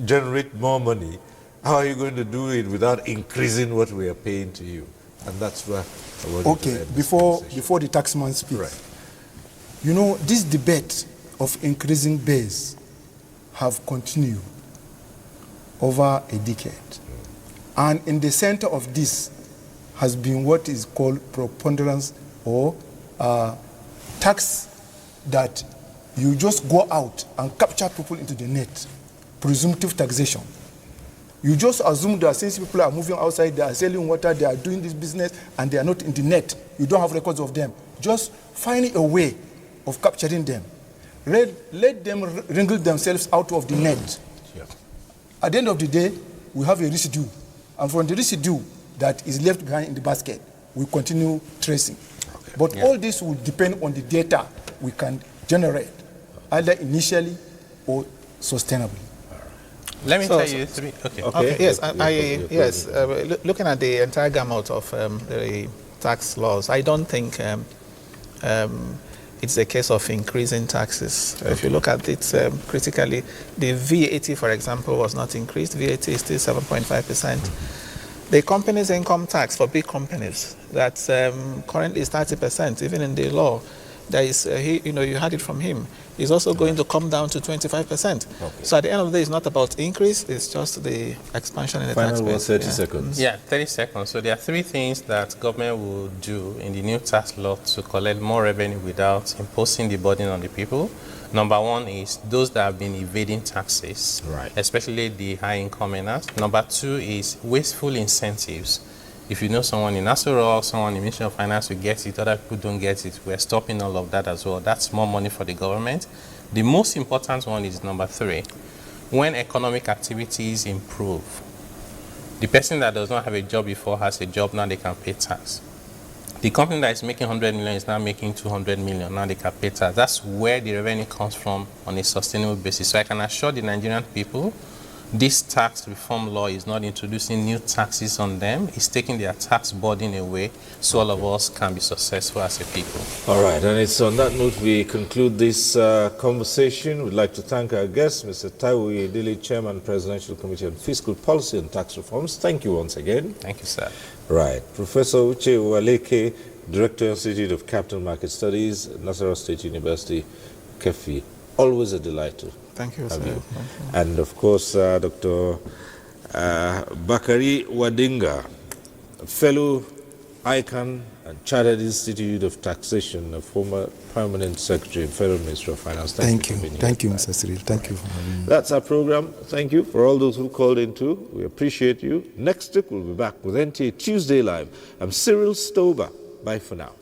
generate more money, how are you going to do it without increasing what we are paying to you? And that's where I want to end before the taxman speaks. Right. You know, this debate of increasing base have continued over a decade. And in the center of this has been what is called preponderance, or tax that you just go out and capture people into the net, presumptive taxation. You just assume that since people are moving outside, they are selling water, they are doing this business, and they are not in the net. You don't have records of them. Just find a way of capturing them. Let them wriggle themselves out of the net. Yeah. At the end of the day, we have a residue. And from the residue that is left behind in the basket, we continue tracing. Okay. But all this will depend on the data we can generate, either initially or sustainably. Let me tell you three. Okay. Yes. Looking at the entire gamut of the tax laws, I don't think it's a case of increasing taxes. If you look at it critically, the VAT, for example, was not increased. VAT is still 7.5%. The company's income tax for big companies that currently is 30%, even in the law, there is, you had it from him, is also going to come down to 25%. Okay. So at the end of the day, it's not about increase, it's just the expansion in the tax base. 30 seconds. Yeah, 30 seconds. So there are three things that government will do in the new tax law to collect more revenue without imposing the burden on the people. Number one is those that have been evading taxes, right, especially the high income earners. Number two is wasteful incentives. If you know someone in Asura, someone in Ministry of Finance, you get it, other people don't get it. We're stopping all of that as well. That's more money for the government. The most important one is number three. When economic activities improve, the person that does not have a job before has a job, now they can pay tax. The company that is making 100 million is now making 200 million, now they can pay tax. That's where the revenue comes from on a sustainable basis. So I can assure the Nigerian people, this tax reform law is not introducing new taxes on them. It's taking their tax burden away so all of us can be successful as a people. All right, and it's on that note we conclude this conversation. We'd like to thank our guest, Mr. Taiwo Edele, Chairman, Presidential Committee on Fiscal Policy and Tax Reforms. Thank you once again. Thank you, sir. Right. Professor Uche Uwaleke, Director, Institute of Capital Market Studies, Nasarawa State University, Kefi. Always a delight to Thank you, have sir. you. And of course, Dr. Bakari Wadinga, a fellow ICANN and Chartered Institute of Taxation, a former permanent secretary in Federal Ministry of Finance. Thank you. Thank you, Mr. Cyril. Thank you for having me. That's our program. Thank you for all those who called in too. We appreciate you. Next week, we'll be back with NTA Tuesday Live. I'm Cyril Stover. Bye for now.